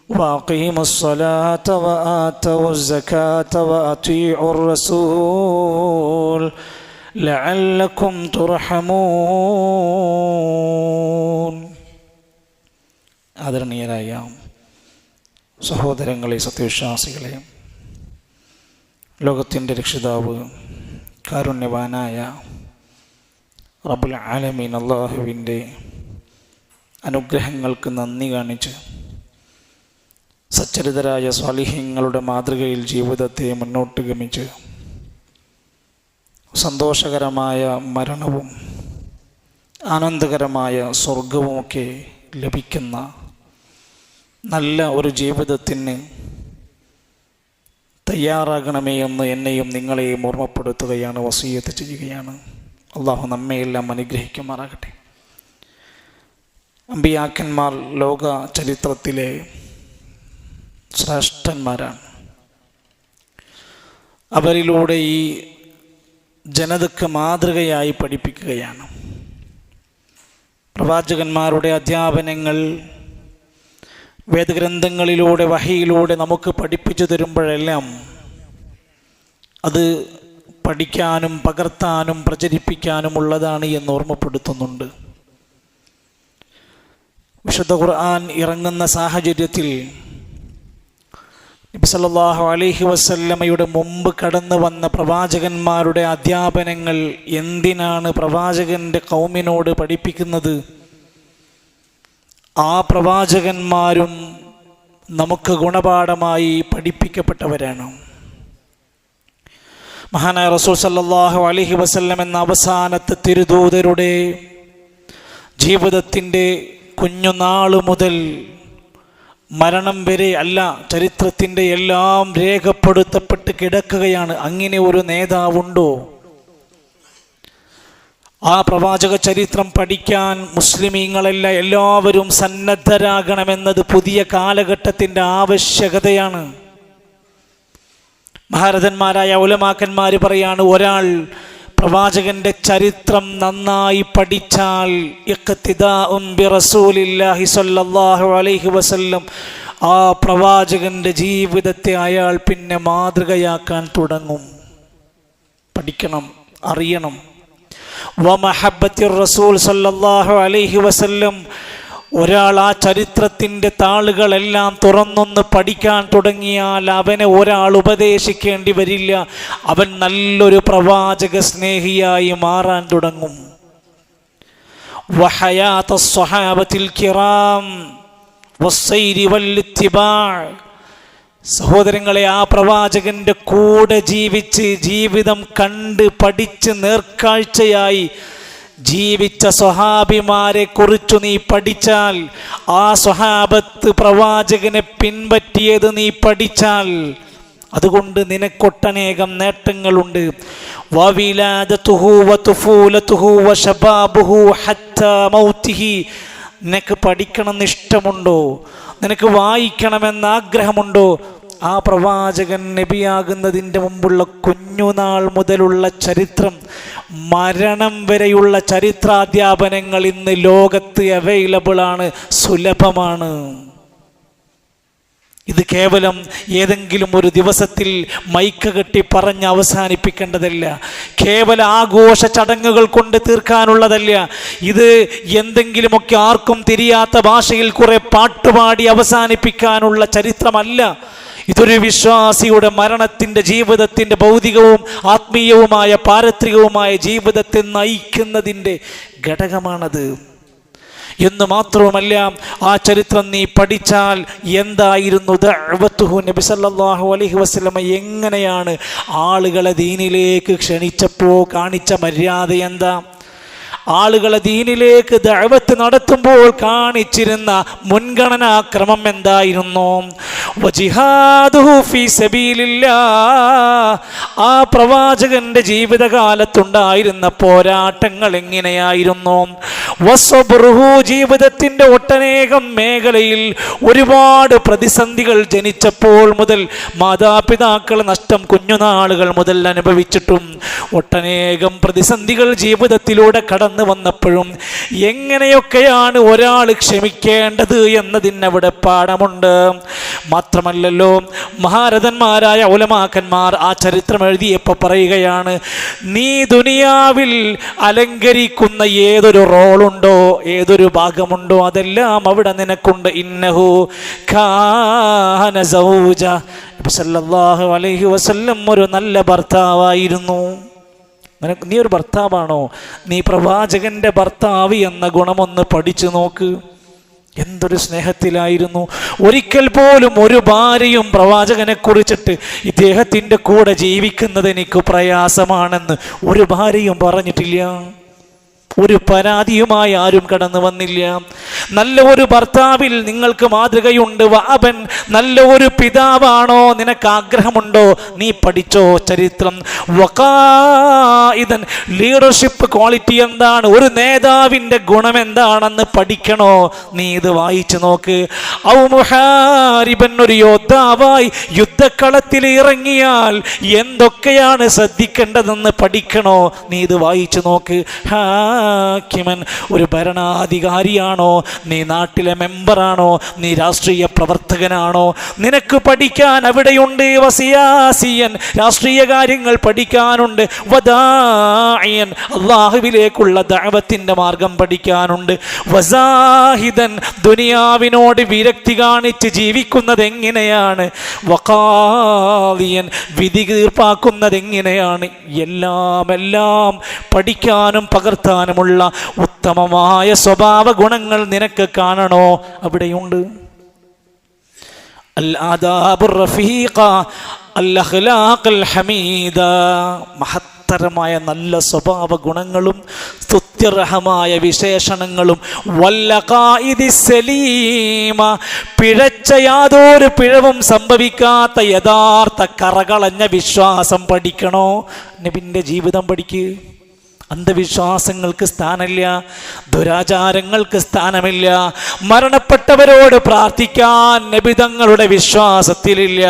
وأقيموا الصلاة وآتوا الزكاة وأطيعوا الرسول لعلكم ترحمون. ആദരണീയരായ സഹോദരങ്ങളെ, സത്യവിശ്വാസികളെ, ലോകത്തിൻ്റെ രക്ഷിതാവ് കാരുണ്യവാനായ റബ്ബുൽ ആലമീൻ അല്ലാഹുവിൻ്റെ അനുഗ്രഹങ്ങൾക്ക് നന്ദി കാണിച്ച് സച്ചരിതരായ സ്വാലിഹീങ്ങളുടെ മാതൃകയിൽ ജീവിതത്തെ മുന്നോട്ട് ഗമിച്ച് സന്തോഷകരമായ മരണവും ആനന്ദകരമായ സ്വർഗവുമൊക്കെ ലഭിക്കുന്ന നല്ല ഒരു ജീവിതത്തിന് തയ്യാറാകണമേ എന്ന് എന്നെയും നിങ്ങളെയും ഓർമ്മപ്പെടുത്തുകയാണ്, വസിയ്യത്ത് ചെയ്യുകയാണ്. അള്ളാഹു നമ്മയെല്ലാം അനുഗ്രഹിക്കുമാറാകട്ടെ. അമ്പിയാക്കന്മാർ ലോക ചരിത്രത്തിലെ ശ്രേഷ്ഠന്മാരാണ്. അവരിലൂടെ ഈ ജനതയ്ക്ക് മാതൃകയായി പഠിപ്പിക്കുകയാണ്. പ്രവാചകന്മാരുടെ അധ്യാപനങ്ങൾ വേദഗ്രന്ഥങ്ങളിലൂടെ വഹിയിലൂടെ നമുക്ക് പഠിപ്പിച്ചു തരുമ്പോഴെല്ലാം അത് പഠിക്കാനും പകർത്താനും പ്രചരിപ്പിക്കാനുമുള്ളതാണ് എന്ന് ഓർമ്മപ്പെടുത്തുന്നുണ്ട്. വിശുദ്ധ ഖുർആൻ ഇറങ്ങുന്ന സാഹചര്യത്തിൽ നബി സല്ലല്ലാഹു അലൈഹി വസല്ലമയുടെ മുമ്പ് കടന്നു വന്ന പ്രവാചകന്മാരുടെ അധ്യാപനങ്ങൾ എന്തിനാണ് പ്രവാചകന്റെ ഖൗമിനോട് പഠിപ്പിക്കുന്നത്? ആ പ്രവാചകന്മാരും നമുക്ക് ഗുണപാഠമായി പഠിപ്പിക്കപ്പെട്ടവരാണ്. മഹാനായ റസൂൽ സല്ലല്ലാഹു അലൈഹി വസല്ലം എന്ന അവസാനത്തെ തിരുദൂതരുടെ ജീവിതത്തിൻ്റെ കുഞ്ഞുനാള് മുതൽ മരണം വരെ അല്ല, ചരിത്രത്തിൻ്റെ എല്ലാം രേഖപ്പെടുത്തപ്പെട്ട് കിടക്കുകയാണ്. അങ്ങനെ ഒരു നേതാവുണ്ടോ? ആ പ്രവാചക ചരിത്രം പഠിക്കാൻ മുസ്ലിമീങ്ങളല്ല എല്ലാവരും സന്നദ്ധരാകണമെന്നത് പുതിയ കാലഘട്ടത്തിൻ്റെ ആവശ്യകതയാണ്. മഹാരഥന്മാരായ ഉലമാക്കന്മാർ പറയാണ്, ഒരാൾ പ്രവാചകന്റെ ചരിത്രം നന്നായി പഠിച്ചാൽ ഇഖ്തിദാഉൻ ബിറസൂലില്ലാഹി സ്വല്ലല്ലാഹു അലൈഹി വസല്ലം, ആ പ്രവാചകന്റെ ജീവിതത്തെ അയാൾ പിന്നെ മാതൃകയാക്കാൻ തുടങ്ങും. പഠിക്കണം, അറിയണം. വമഹബ്ബത്തിർ റസൂൽ സ്വല്ലല്ലാഹു അലൈഹി വസല്ലം, ഒരാൾ ആ ചരിത്രത്തിൻ്റെ താളുകളെല്ലാം തുറന്നൊന്ന് പഠിക്കാൻ തുടങ്ങിയാൽ അവനെ ഒരാൾ ഉപദേശിക്കേണ്ടി വരില്ല. അവൻ നല്ലൊരു പ്രവാചക സ്നേഹിയായി മാറാൻ തുടങ്ങും. വഹയാത്തുസ് സ്വഹാബത്തിൽ കിറാം വസ്സൈരി വല്ലിത്തിബാഅ്, സഹോദരങ്ങളെ, ആ പ്രവാചകന്റെ കൂടെ ജീവിച്ച് ജീവിതം കണ്ട് പഠിച്ച് നേർക്കാഴ്ചയായി ജീവിച്ച സ്വഹാബിമാരെ കുറിച്ചു നീ പഠിച്ചാൽ, ആ സ്വഹാബത്ത് പ്രവാചകനെ പിൻപറ്റിയത് നീ പഠിച്ചാൽ, അതുകൊണ്ട് നിനക്കൊട്ടനേകം നേട്ടങ്ങളുണ്ട്. വവിലാദതുഹു വതുഫൂലതുഹു വശബാബുഹു ഹത്താ മൗതിഹി, നിനക്ക് പഠിക്കണമെന്ന് ഇഷ്ടമുണ്ടോ? നിനക്ക് വായിക്കണമെന്ന് ആഗ്രഹമുണ്ടോ? ആ പ്രവാചകൻ നബിയാകുന്നതിൻ്റെ മുമ്പുള്ള കുഞ്ഞുനാൾ മുതലുള്ള ചരിത്രം, മരണം വരെയുള്ള ചരിത്രാധ്യാപനങ്ങൾ ഇന്ന് ലോകത്ത് അവൈലബിൾ ആണ്, സുലഭമാണ്. ഇത് കേവലം ഏതെങ്കിലും ഒരു ദിവസത്തിൽ മൈക്ക് കെട്ടി പറഞ്ഞ് അവസാനിപ്പിക്കേണ്ടതല്ല. കേവല ആഘോഷ ചടങ്ങുകൾ കൊണ്ട് തീർക്കാനുള്ളതല്ല. ഇത് എന്തെങ്കിലുമൊക്കെ ആർക്കും തിരിയാത്ത ഭാഷയിൽ കുറെ പാട്ടുപാടി അവസാനിപ്പിക്കാനുള്ള ചരിത്രമല്ല. ഇതൊരു വിശ്വാസിയുടെ മരണത്തിൻ്റെ ജീവിതത്തിൻ്റെ ഭൗതികവും ആത്മീയവുമായ പാരത്രികവുമായ ജീവിതത്തെ നയിക്കുന്നതിൻ്റെ ഘടകമാണത് എന്ന് മാത്രവുമല്ല, ആ ചരിത്രം നീ പഠിച്ചാൽ എന്തായിരുന്നു ദഅവത്തുഹു, നബി സല്ലല്ലാഹു അലൈഹി വസല്ലമ എങ്ങനെയാണ് ആളുകളെ ദീനിലേക്ക് ക്ഷണിച്ചപ്പോൾ കാണിച്ച മര്യാദ എന്താ? ആളുകളെ ദീനിലേക്ക് ദഅവത്ത് നടത്തുമ്പോൾ കാണിച്ചിരുന്ന മുൻഗണനാക്രമം എന്തായിരുന്നു? വജിഹാദുഹു ഫീ സബീലില്ലാഹ്. ആ പ്രവാചകന്റെ ജീവിതകാലത്തുണ്ടായിരുന്ന പോരാട്ടങ്ങൾ എങ്ങനെയായിരുന്നു? വസ്വബ്റുഹു, ജീവിതത്തിന്റെ ഒട്ടനേകം മേഖലയിൽ ഒരുപാട് പ്രതിസന്ധികൾ ജനിച്ചപ്പോൾ മുതൽ, മാതാപിതാക്കൾ നഷ്ടം കുഞ്ഞുനാളുകൾ മുതൽ അനുഭവിച്ചിട്ടും ഒട്ടനേകം പ്രതിസന്ധികൾ ജീവിതത്തിലൂടെ കടന്നു വന്നപ്പോഴും എങ്ങനെയൊക്കെയാണ് ഒരാൾ ക്ഷമിക്കേണ്ടത് എന്നതിനവിടെ പാഠമുണ്ട്. മാത്രമല്ലല്ലോ, മഹാരഥന്മാരായ ഉലമാക്കന്മാർ ആ ചരിത്രം എഴുതിയപ്പോൾ പറയുകയാണ്, നീ ദുനിയാവിൽ അലങ്കരിക്കുന്ന ഏതൊരു റോളുണ്ടോ, ഏതൊരു ഭാഗമുണ്ടോ, അതെല്ലാം അവിടെ നിനക്കുണ്ട്. ഇന്നഹു കാന സൗജ. നബി സല്ലല്ലാഹു അലൈഹി വസല്ലം ഒരു നല്ല ഭർത്താവായിരുന്നു. നീ ഒരു ഭർത്താവാണോ? നീ പ്രവാചകന്റെ ഭർത്താവ് എന്ന ഗുണമൊന്ന് പഠിച്ചു നോക്ക്. എന്തൊരു സ്നേഹത്തിലായിരുന്നു. ഒരിക്കൽ പോലും ഒരു ഭാര്യയും പ്രവാചകനെ കുറിച്ചിട്ട് ഇദ്ദേഹത്തിൻ്റെ കൂടെ ജീവിക്കുന്നത് എനിക്ക് പ്രയാസമാണെന്ന് ഒരു ഭാര്യയും പറഞ്ഞിട്ടില്ല. ഒരു പരാതിയുമായി ആരും കടന്നു വന്നില്ല. നല്ല ഒരു ഭർത്താവിൽ നിങ്ങൾക്ക് മാതൃകയുണ്ട്. വഅബൻ, നല്ല ഒരു പിതാവാണോ നിനക്ക് ആഗ്രഹമുണ്ടോ? നീ പഠിച്ചോ ചരിത്രം. വഖായിദൻ, ലീഡർഷിപ്പ് ക്വാളിറ്റി എന്താണ്, ഒരു നേതാവിൻ്റെ ഗുണം എന്താണെന്ന് പഠിക്കണോ? നീ ഇത് വായിച്ചു നോക്ക്. ഔ മുഹാരിബൻ, ഒരു യോദ്ധാവായി യുദ്ധക്കളത്തിൽ ഇറങ്ങിയാൽ എന്തൊക്കെയാണ് ശ്രദ്ധിക്കേണ്ടതെന്ന് പഠിക്കണോ? നീ ഇത് വായിച്ചു നോക്ക്. ഹാക്കിമൻ, ഒരു ഭരണാധികാരിയാണോ? നീ നാട്ടിലെ മെമ്പറാണോ? നീ രാഷ്ട്രീയ പ്രവർത്തകനാണോ? നിനക്ക് പഠിക്കാൻ അവിടെയുണ്ട്. വസിയാസിയൻ, രാഷ്ട്രീയ കാര്യങ്ങൾ പഠിക്കാനുണ്ട്. വദാഇയൻ, അല്ലാഹുവിലേക്കുള്ള ദഅവത്തിന്റെ മാർഗം പഠിക്കാനുണ്ട്. വസാഹിദൻ, ദുനിയാവിനോട് വിരക്തി കാണിച്ച് ജീവിക്കുന്നത് എങ്ങനെയാണ്? വഖാദിയൻ, വിധി തീർപ്പാക്കുന്നത് എങ്ങനെയാണ്? എല്ലാം പഠിക്കാനും പകർത്താനുമുള്ള ഉത്തമമായ സ്വഭാവ ഗുണങ്ങൾ നിനക്ക് കാണണോ? അവിടെയുണ്ട്. അൽ ആദാബുർ റഫീഖ, അൽ അഖ്ലാഖുൽ ഹമീദ, മഹത്തരമായ നല്ല സ്വഭാവ ഗുണങ്ങളും സ്തുത്യർഹമായ വിശേഷണങ്ങളും. വല്ലഖായിദി സലീമ, പിഴച്ച യാതൊരു പിഴവും സംഭവിക്കാത്ത യഥാർത്ഥ കറകളഞ്ഞ വിശ്വാസം പഠിക്കണോ? നബിൻ്റെ ജീവിതം പഠിക്ക്. അന്ധവിശ്വാസങ്ങൾക്ക് സ്ഥാനമില്ല, ദുരാചാരങ്ങൾക്ക് സ്ഥാനമില്ല. മരണപ്പെട്ടവരോട് പ്രാർത്ഥിക്കാൻ നബിതങ്ങളുടെ വിശ്വാസത്തിലില്ല.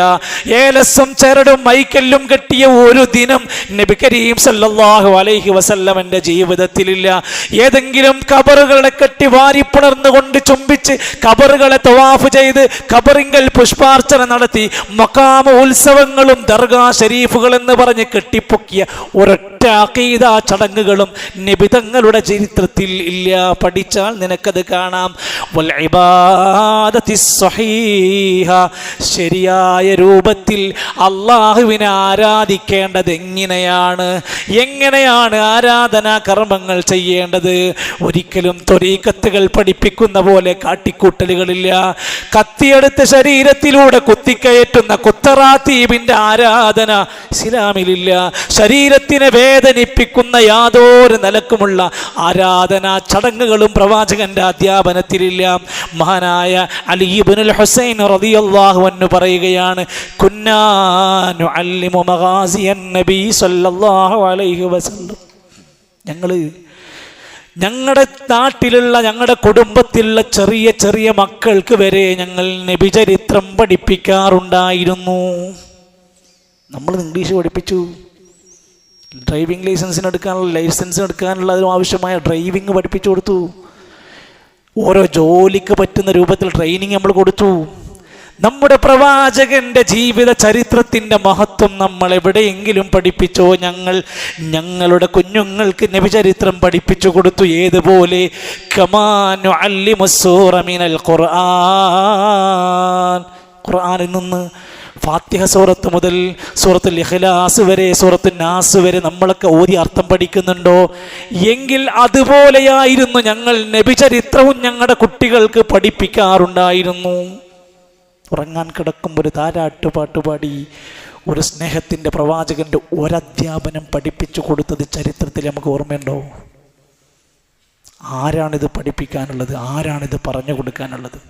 ഏലസും ചരടും മൈക്കല്ലും കെട്ടിയ ഒരു ദിനം നബി കരീം സല്ലല്ലാഹു അലൈഹി വസല്ലമന്റെ ജീവിതത്തിലില്ല. ഏതെങ്കിലും കബറുകളെ കെട്ടി വാരിപ്പുണർന്നുകൊണ്ട് ചുംബിച്ച് കബറുകളെ തവാഫ് ചെയ്ത് കബറിങ്കൽ പുഷ്പാർച്ചന നടത്തി മഖാമ ഉത്സവങ്ങളും ദർഗാ ഷരീഫുകൾ എന്ന് പറഞ്ഞ് കെട്ടിപ്പൊക്കിയ ഒരൊറ്റ അഖീദ ചടങ്ങുകളും നബിതങ്ങളുടെ ചരിത്രത്തിൽ ഇല്ല. പഠിച്ചാൽ നിനക്കത് കാണാം. വൽ ഇബാദത്തി സ്വഹീഹ, ശരിയായ രൂപത്തിൽ അള്ളാഹുവിനെ ആരാധിക്കേണ്ടത് എങ്ങനെയാണ് ആരാധനാ കർമ്മങ്ങൾ ചെയ്യേണ്ടത്? ഒരിക്കലും ത്വരീഖത്തുകൾ പഠിപ്പിക്കുന്ന പോലെ കാട്ടിക്കൂട്ടലുകളില്ല. കത്തിയെടുത്ത് ശരീരത്തിലൂടെ കുത്തിക്കയറ്റുന്ന കുത്തറാത്തീബിന്റെ ആരാധന ഇസ്ലാമിലില്ല. ശരീരത്തിനെ വേദനിപ്പിക്കുന്ന യാതൊരു നിലക്കുമുള്ള ആരാധനാ ചടങ്ങുകളും പ്രവാചകന്റെ അധ്യാപനത്തിലില്ല. മഹാനായ അലി ഇബ്നുൽ ഹുസൈൻ റളിയല്ലാഹു അൻഹു പറയുകയാണ്, കുന്നാ നുഅല്ലിമു മഗാസിയൻ നബി സല്ലല്ലാഹു അലൈഹി വസല്ലം, ഞങ്ങളുടെ നാട്ടിലുള്ള ഞങ്ങളുടെ കുടുംബത്തിലുള്ള ചെറിയ ചെറിയ മക്കൾക്ക് വരെ ഞങ്ങൾ നബിചരിത്രം പഠിപ്പിക്കാറുണ്ടായിരുന്നു. നമ്മൾ ഇംഗ്ലീഷ് പഠിപ്പിച്ചു. ഡ്രൈവിംഗ് ലൈസൻസിന് എടുക്കാനുള്ള അതിനും ആവശ്യമായ ഡ്രൈവിംഗ് പഠിപ്പിച്ചു കൊടുത്തു. ഓരോ ജോലിക്ക് പറ്റുന്ന രൂപത്തിൽ ട്രെയിനിങ് നമ്മൾ കൊടുത്തു. നമ്മുടെ പ്രവാചകന്റെ ജീവിത ചരിത്രത്തിൻ്റെ മഹത്വം നമ്മൾ എവിടെയെങ്കിലും പഠിപ്പിച്ചോ? ഞങ്ങളുടെ കുഞ്ഞുങ്ങൾക്ക് നബിചരിത്രം പഠിപ്പിച്ചു കൊടുത്തു. ഏതുപോലെ? കമാനു അല്ലിമുസ്സൂറ മിനൽ ഖുർആനിൽ നിന്ന് ഫാത്തിഹ സൂറത്ത് മുതൽ സൂറത്തുൽ ഇഖ്ലാസ് വരെ, സൂറത്തുൻ നാസ് വരെ നമ്മളൊക്കെ ഓതി അർത്ഥം പഠിക്കുന്നുണ്ടോ? എങ്കിൽ അതുപോലെയായിരുന്നു ഞങ്ങൾ നബിചരിത്രവും ഞങ്ങളുടെ കുട്ടികൾക്ക് പഠിപ്പിക്കാറുണ്ടായിരുന്നു. ഉറങ്ങാൻ കിടക്കുമ്പോൾ ഒരു താരാട്ട് പാട്ടുപാടി ഒരു സ്നേഹത്തിൻ്റെ പ്രവാചകൻ്റെ ഒരധ്യാപനം പഠിപ്പിച്ചു കൊടുത്തത് ചരിത്രത്തിൽ നമുക്ക് ഓർമ്മയുണ്ടോ? ആരാണിത് പഠിപ്പിക്കാനുള്ളത്? ആരാണിത് പറഞ്ഞു കൊടുക്കാനുള്ളത്?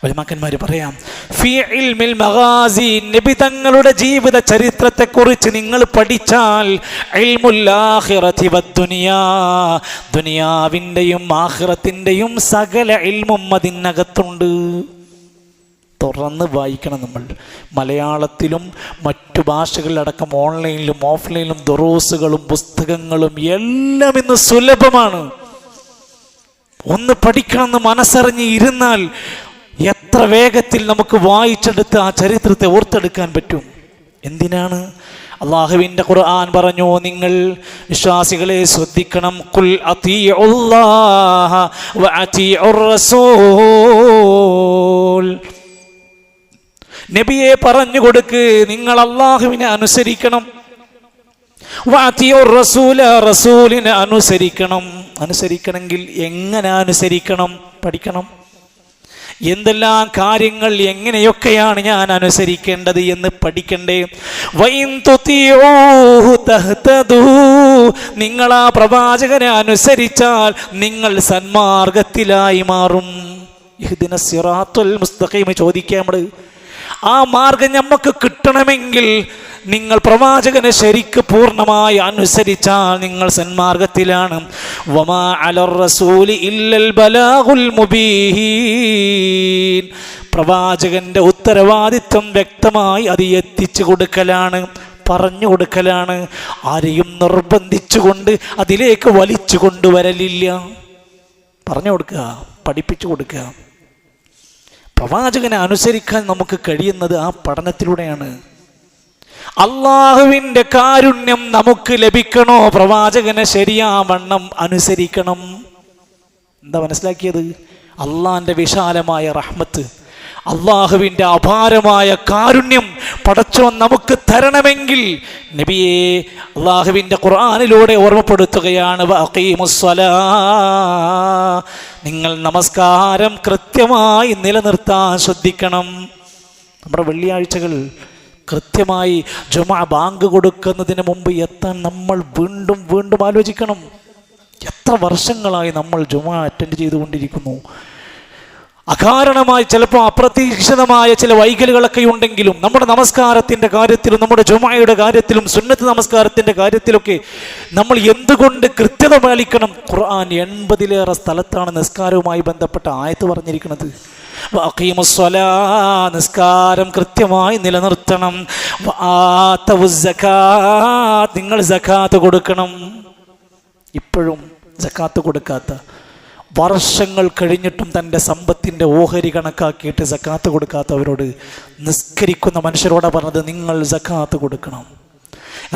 ഉലമാക്കന്മാർ പറയാം, ഫീ ഇൽമിൽ മഗാസി, നബി തങ്ങളുടെ ജീവിത ചരിത്രത്തെക്കുറിച്ച് നിങ്ങൾ പഠിച്ചാൽ ഇൽമുൽ ആഖിറതി വദ്ദുനിയാ, ദുനിയാവിൻ്റെയും ആഖിറത്തിൻ്റെയും സകല ഇൽമും അതിനകത്തുണ്ട്. തുറന്ന് വായിക്കണം നമ്മൾ. മലയാളത്തിലും മറ്റു ഭാഷകളിലടക്കം ഓൺലൈനിലും ഓഫ്ലൈനിലും ദുറൂസുകളും പുസ്തകങ്ങളും എല്ലാം ഇന്ന് സുലഭമാണ്. ഒന്ന് പഠിക്കണമെന്ന് മനസ്സറിഞ്ഞ് ഇരുന്നാൽ എത്ര വേഗത്തിൽ നമുക്ക് വായിച്ചെടുത്ത് ആ ചരിത്രത്തെ ഓർത്തെടുക്കാൻ പറ്റും. എന്തിനാണ്? അല്ലാഹുവിൻ്റെ ഖുർആൻ പറഞ്ഞു, നിങ്ങൾ വിശ്വാസികളെ ശ്രദ്ധിക്കണം, ഖുൽ അതീഉല്ലാഹ വ അതീഉർ റസൂൽ, നബിയെ പറഞ്ഞു കൊടുക്ക്, നിങ്ങൾ അല്ലാഹുവിനെ അനുസരിക്കണം, വ അതീഉർ റസൂല, റസൂലിനെ അനുസരിക്കണം. അനുസരിക്കണമെങ്കിൽ എങ്ങനെ അനുസരിക്കണം? പഠിക്കണം. എന്തെല്ലാം കാര്യങ്ങൾ എങ്ങനെയൊക്കെയാണ് ഞാൻ അനുസരിക്കേണ്ടത് എന്ന് പഠിക്കണ്ടേ? വഇൻ തുതിഊഹു തഹ്തദൂ, നിങ്ങൾ ആ പ്രവാചകനെ അനുസരിച്ചാൽ നിങ്ങൾ സന്മാർഗത്തിലായി മാറും. ഇഹ്ദിന സിറാത്തുൽ മുസ്തഖീം ചോദിക്കാം നമ്മൾ. ആ മാർഗം നമുക്ക് കിട്ടണമെങ്കിൽ നിങ്ങൾ പ്രവാചകനെ ശരിക്ക് പൂർണ്ണമായി അനുസരിച്ചാൽ നിങ്ങൾ സന്മാർഗത്തിലാണ്. വമാ അലർ റസൂലി ഇല്ലൽ ബലാഗുൽ മുബീൻ, പ്രവാചകന്റെ ഉത്തരവാദിത്വം വ്യക്തമായി അത് എത്തിച്ചു കൊടുക്കലാണ്, പറഞ്ഞു കൊടുക്കലാണ്. ആരെയും നിർബന്ധിച്ചുകൊണ്ട് അതിലേക്ക് വലിച്ചു കൊണ്ടുവരലില്ല. പറഞ്ഞു കൊടുക്കുക, പഠിപ്പിച്ചു കൊടുക്കുക. പ്രവാചകനെ അനുസരിക്കാൻ നമുക്ക് കഴിയുന്നത് ആ പഠനത്തിലൂടെയാണ്. അള്ളാഹുവിൻ്റെ കാരുണ്യം നമുക്ക് ലഭിക്കണോ? പ്രവാചകനെ ശരിയാവണ്ണം അനുസരിക്കണം. എന്താ മനസ്സിലാക്കിയത്? അള്ളാഹിൻ്റെ വിശാലമായ റഹ്മത്ത്, അള്ളാഹുവിൻ്റെ അപാരമായ കാരുണ്യം പടച്ചോൻ നമുക്ക് തരണമെങ്കിൽ നബിയെ അള്ളാഹുവിൻ്റെ ഖുർആനിലൂടെ ഓർമ്മപ്പെടുത്തുകയാണ്, വഅഖീമുസ്സലാ, നിങ്ങൾ നമസ്കാരം കൃത്യമായി നിലനിർത്താൻ ശ്രദ്ധിക്കണം. നമ്മുടെ വെള്ളിയാഴ്ചകൾ കൃത്യമായി ജുമുഅ ബാങ്ക് കൊടുക്കുന്നതിന് മുമ്പ് എത്താൻ നമ്മൾ വീണ്ടും വീണ്ടും ആലോചിക്കണം. എത്ര വർഷങ്ങളായി നമ്മൾ ജുമുഅ അറ്റൻഡ് ചെയ്തുകൊണ്ടിരിക്കുന്നു. അകാരണമായി ചിലപ്പോൾ അപ്രതീക്ഷിതമായ ചില വൈകലുകളൊക്കെ ഉണ്ടെങ്കിലും നമ്മുടെ നമസ്കാരത്തിൻ്റെ കാര്യത്തിലും നമ്മുടെ ജുമുഅയുടെ കാര്യത്തിലും സുന്നത്ത് നമസ്കാരത്തിൻ്റെ കാര്യത്തിലൊക്കെ നമ്മൾ എന്തുകൊണ്ട് കൃത്യത പാലിക്കണം? ഖുർആൻ 80-ലേറെ സ്ഥലത്താണ് നിസ്കാരവുമായി ബന്ധപ്പെട്ട ആയത്ത് പറഞ്ഞിരിക്കുന്നത്. വഅഖീമുസ്സലാ, നിസ്കാരം കൃത്യമായി നിലനിർത്തണം. വആതവുസ്സകാത്ത്, നിങ്ങൾ സകാത്ത് കൊടുക്കണം. ഇപ്പോഴും സകാത്ത് കൊടുക്കാത്ത, വർഷങ്ങൾ കഴിഞ്ഞിട്ടും തൻ്റെ സമ്പത്തിൻ്റെ ഓഹരി കണക്കാക്കിയിട്ട് സകാത്ത് കൊടുക്കാത്തവരോട്, നിസ്കരിക്കുന്ന മനുഷ്യരോടാണ് പറഞ്ഞത്, നിങ്ങൾ സകാത്ത് കൊടുക്കണം.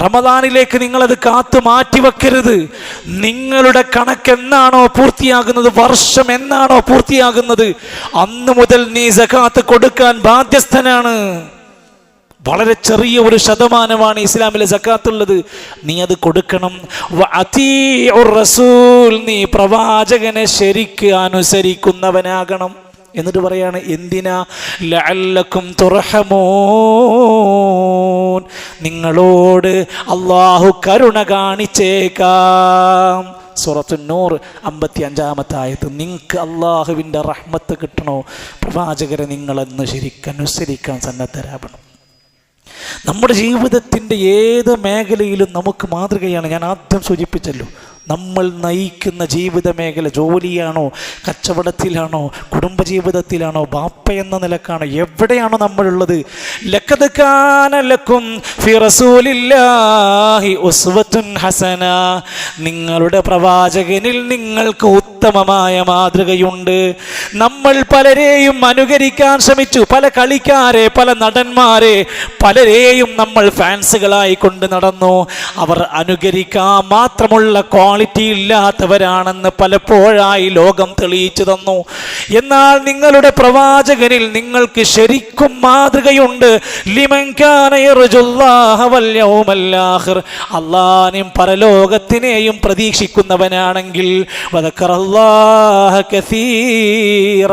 റമദാനിലേക്ക് നിങ്ങളത് കാത്തു മാറ്റിവെക്കരുത്. നിങ്ങളുടെ കണക്ക് എന്നാണോ പൂർത്തിയാകുന്നത്, വർഷം എന്നാണോ പൂർത്തിയാകുന്നത്, അന്ന് മുതൽ നീ സകാത്ത് കൊടുക്കാൻ ബാധ്യസ്ഥനാണ്. വളരെ ചെറിയ ഒരു ശതമാനമാണ് ഇസ്ലാമിലെ സകാത്തുള്ളത്, നീ അത് കൊടുക്കണം. വഅതീഉർ റസൂൽ, നീ പ്രവാചകനെ ശരിക്ക് അനുസരിക്കുന്നവനാകണം. എന്നിട്ട് പറയാണ്, എന്തിനാ? ലഅല്ലക്കും തുർഹമൂൻ, നിങ്ങളോട് അല്ലാഹു കരുണ കാണിച്ചേക്കാം. സൂറത്തുൻ നൂർ 55-ാമത്തെ ആയത്ത്. നിങ്ങൾക്ക് അല്ലാഹുവിൻ്റെ റഹ്മത്ത് കിട്ടണോ? പ്രവാചകരെ നിങ്ങളെന്ന് ശരിക്കനുസരിക്കാൻ സന്നദ്ധരാവണം. നമ്മുടെ ജീവിതത്തിൻ്റെ ഏത് മേഖലയിലും നമുക്ക് മാതൃകയാണ്. ഞാൻ ആദ്യം സൂചിപ്പിച്ചല്ലോ, നമ്മൾ നയിക്കുന്ന ജീവിത മേഖല ജോലിയാണോ, കച്ചവടത്തിലാണോ, കുടുംബജീവിതത്തിലാണോ, ബാപ്പ എന്ന നിലക്കാണോ, എവിടെയാണോ നമ്മളുള്ളത്? ലഖദ് കാന ലക്കും ഫി റസൂലില്ലാഹി ഉസ്വത്തുൻ ഹസന, നിങ്ങളുടെ പ്രവാചകനിൽ നിങ്ങൾക്ക് ഉത്തമമായ മാതൃകയുണ്ട്. നമ്മൾ പലരെയും അനുകരിക്കാൻ ശ്രമിച്ചു, പല കളിക്കാരെ, പല നടന്മാരെ, പലരെയും നമ്മൾ ഫാൻസുകളായി കൊണ്ട് നടന്നു. അവർ അനുകരിക്കാൻ മാത്രമുള്ള ക്വാളിറ്റി ഇല്ലാത്തവരാണെന്ന് പലപ്പോഴായി ലോകം തെളിയിച്ചു തന്നു. എന്നാൽ നിങ്ങളുടെ പ്രവാചകനിൽ നിങ്ങൾക്ക് ശരിക്കും മാതൃകയുണ്ട്. ലിമൻ കാന യർജുല്ലാഹ വൽ യൗമൽ ആഖിർ, അല്ലാഹുവിനെയും പരലോകത്തിനെയും പ്രതീക്ഷിക്കുന്നവനാണെങ്കിൽ, വദക്കറല്ലാഹ കസീറ,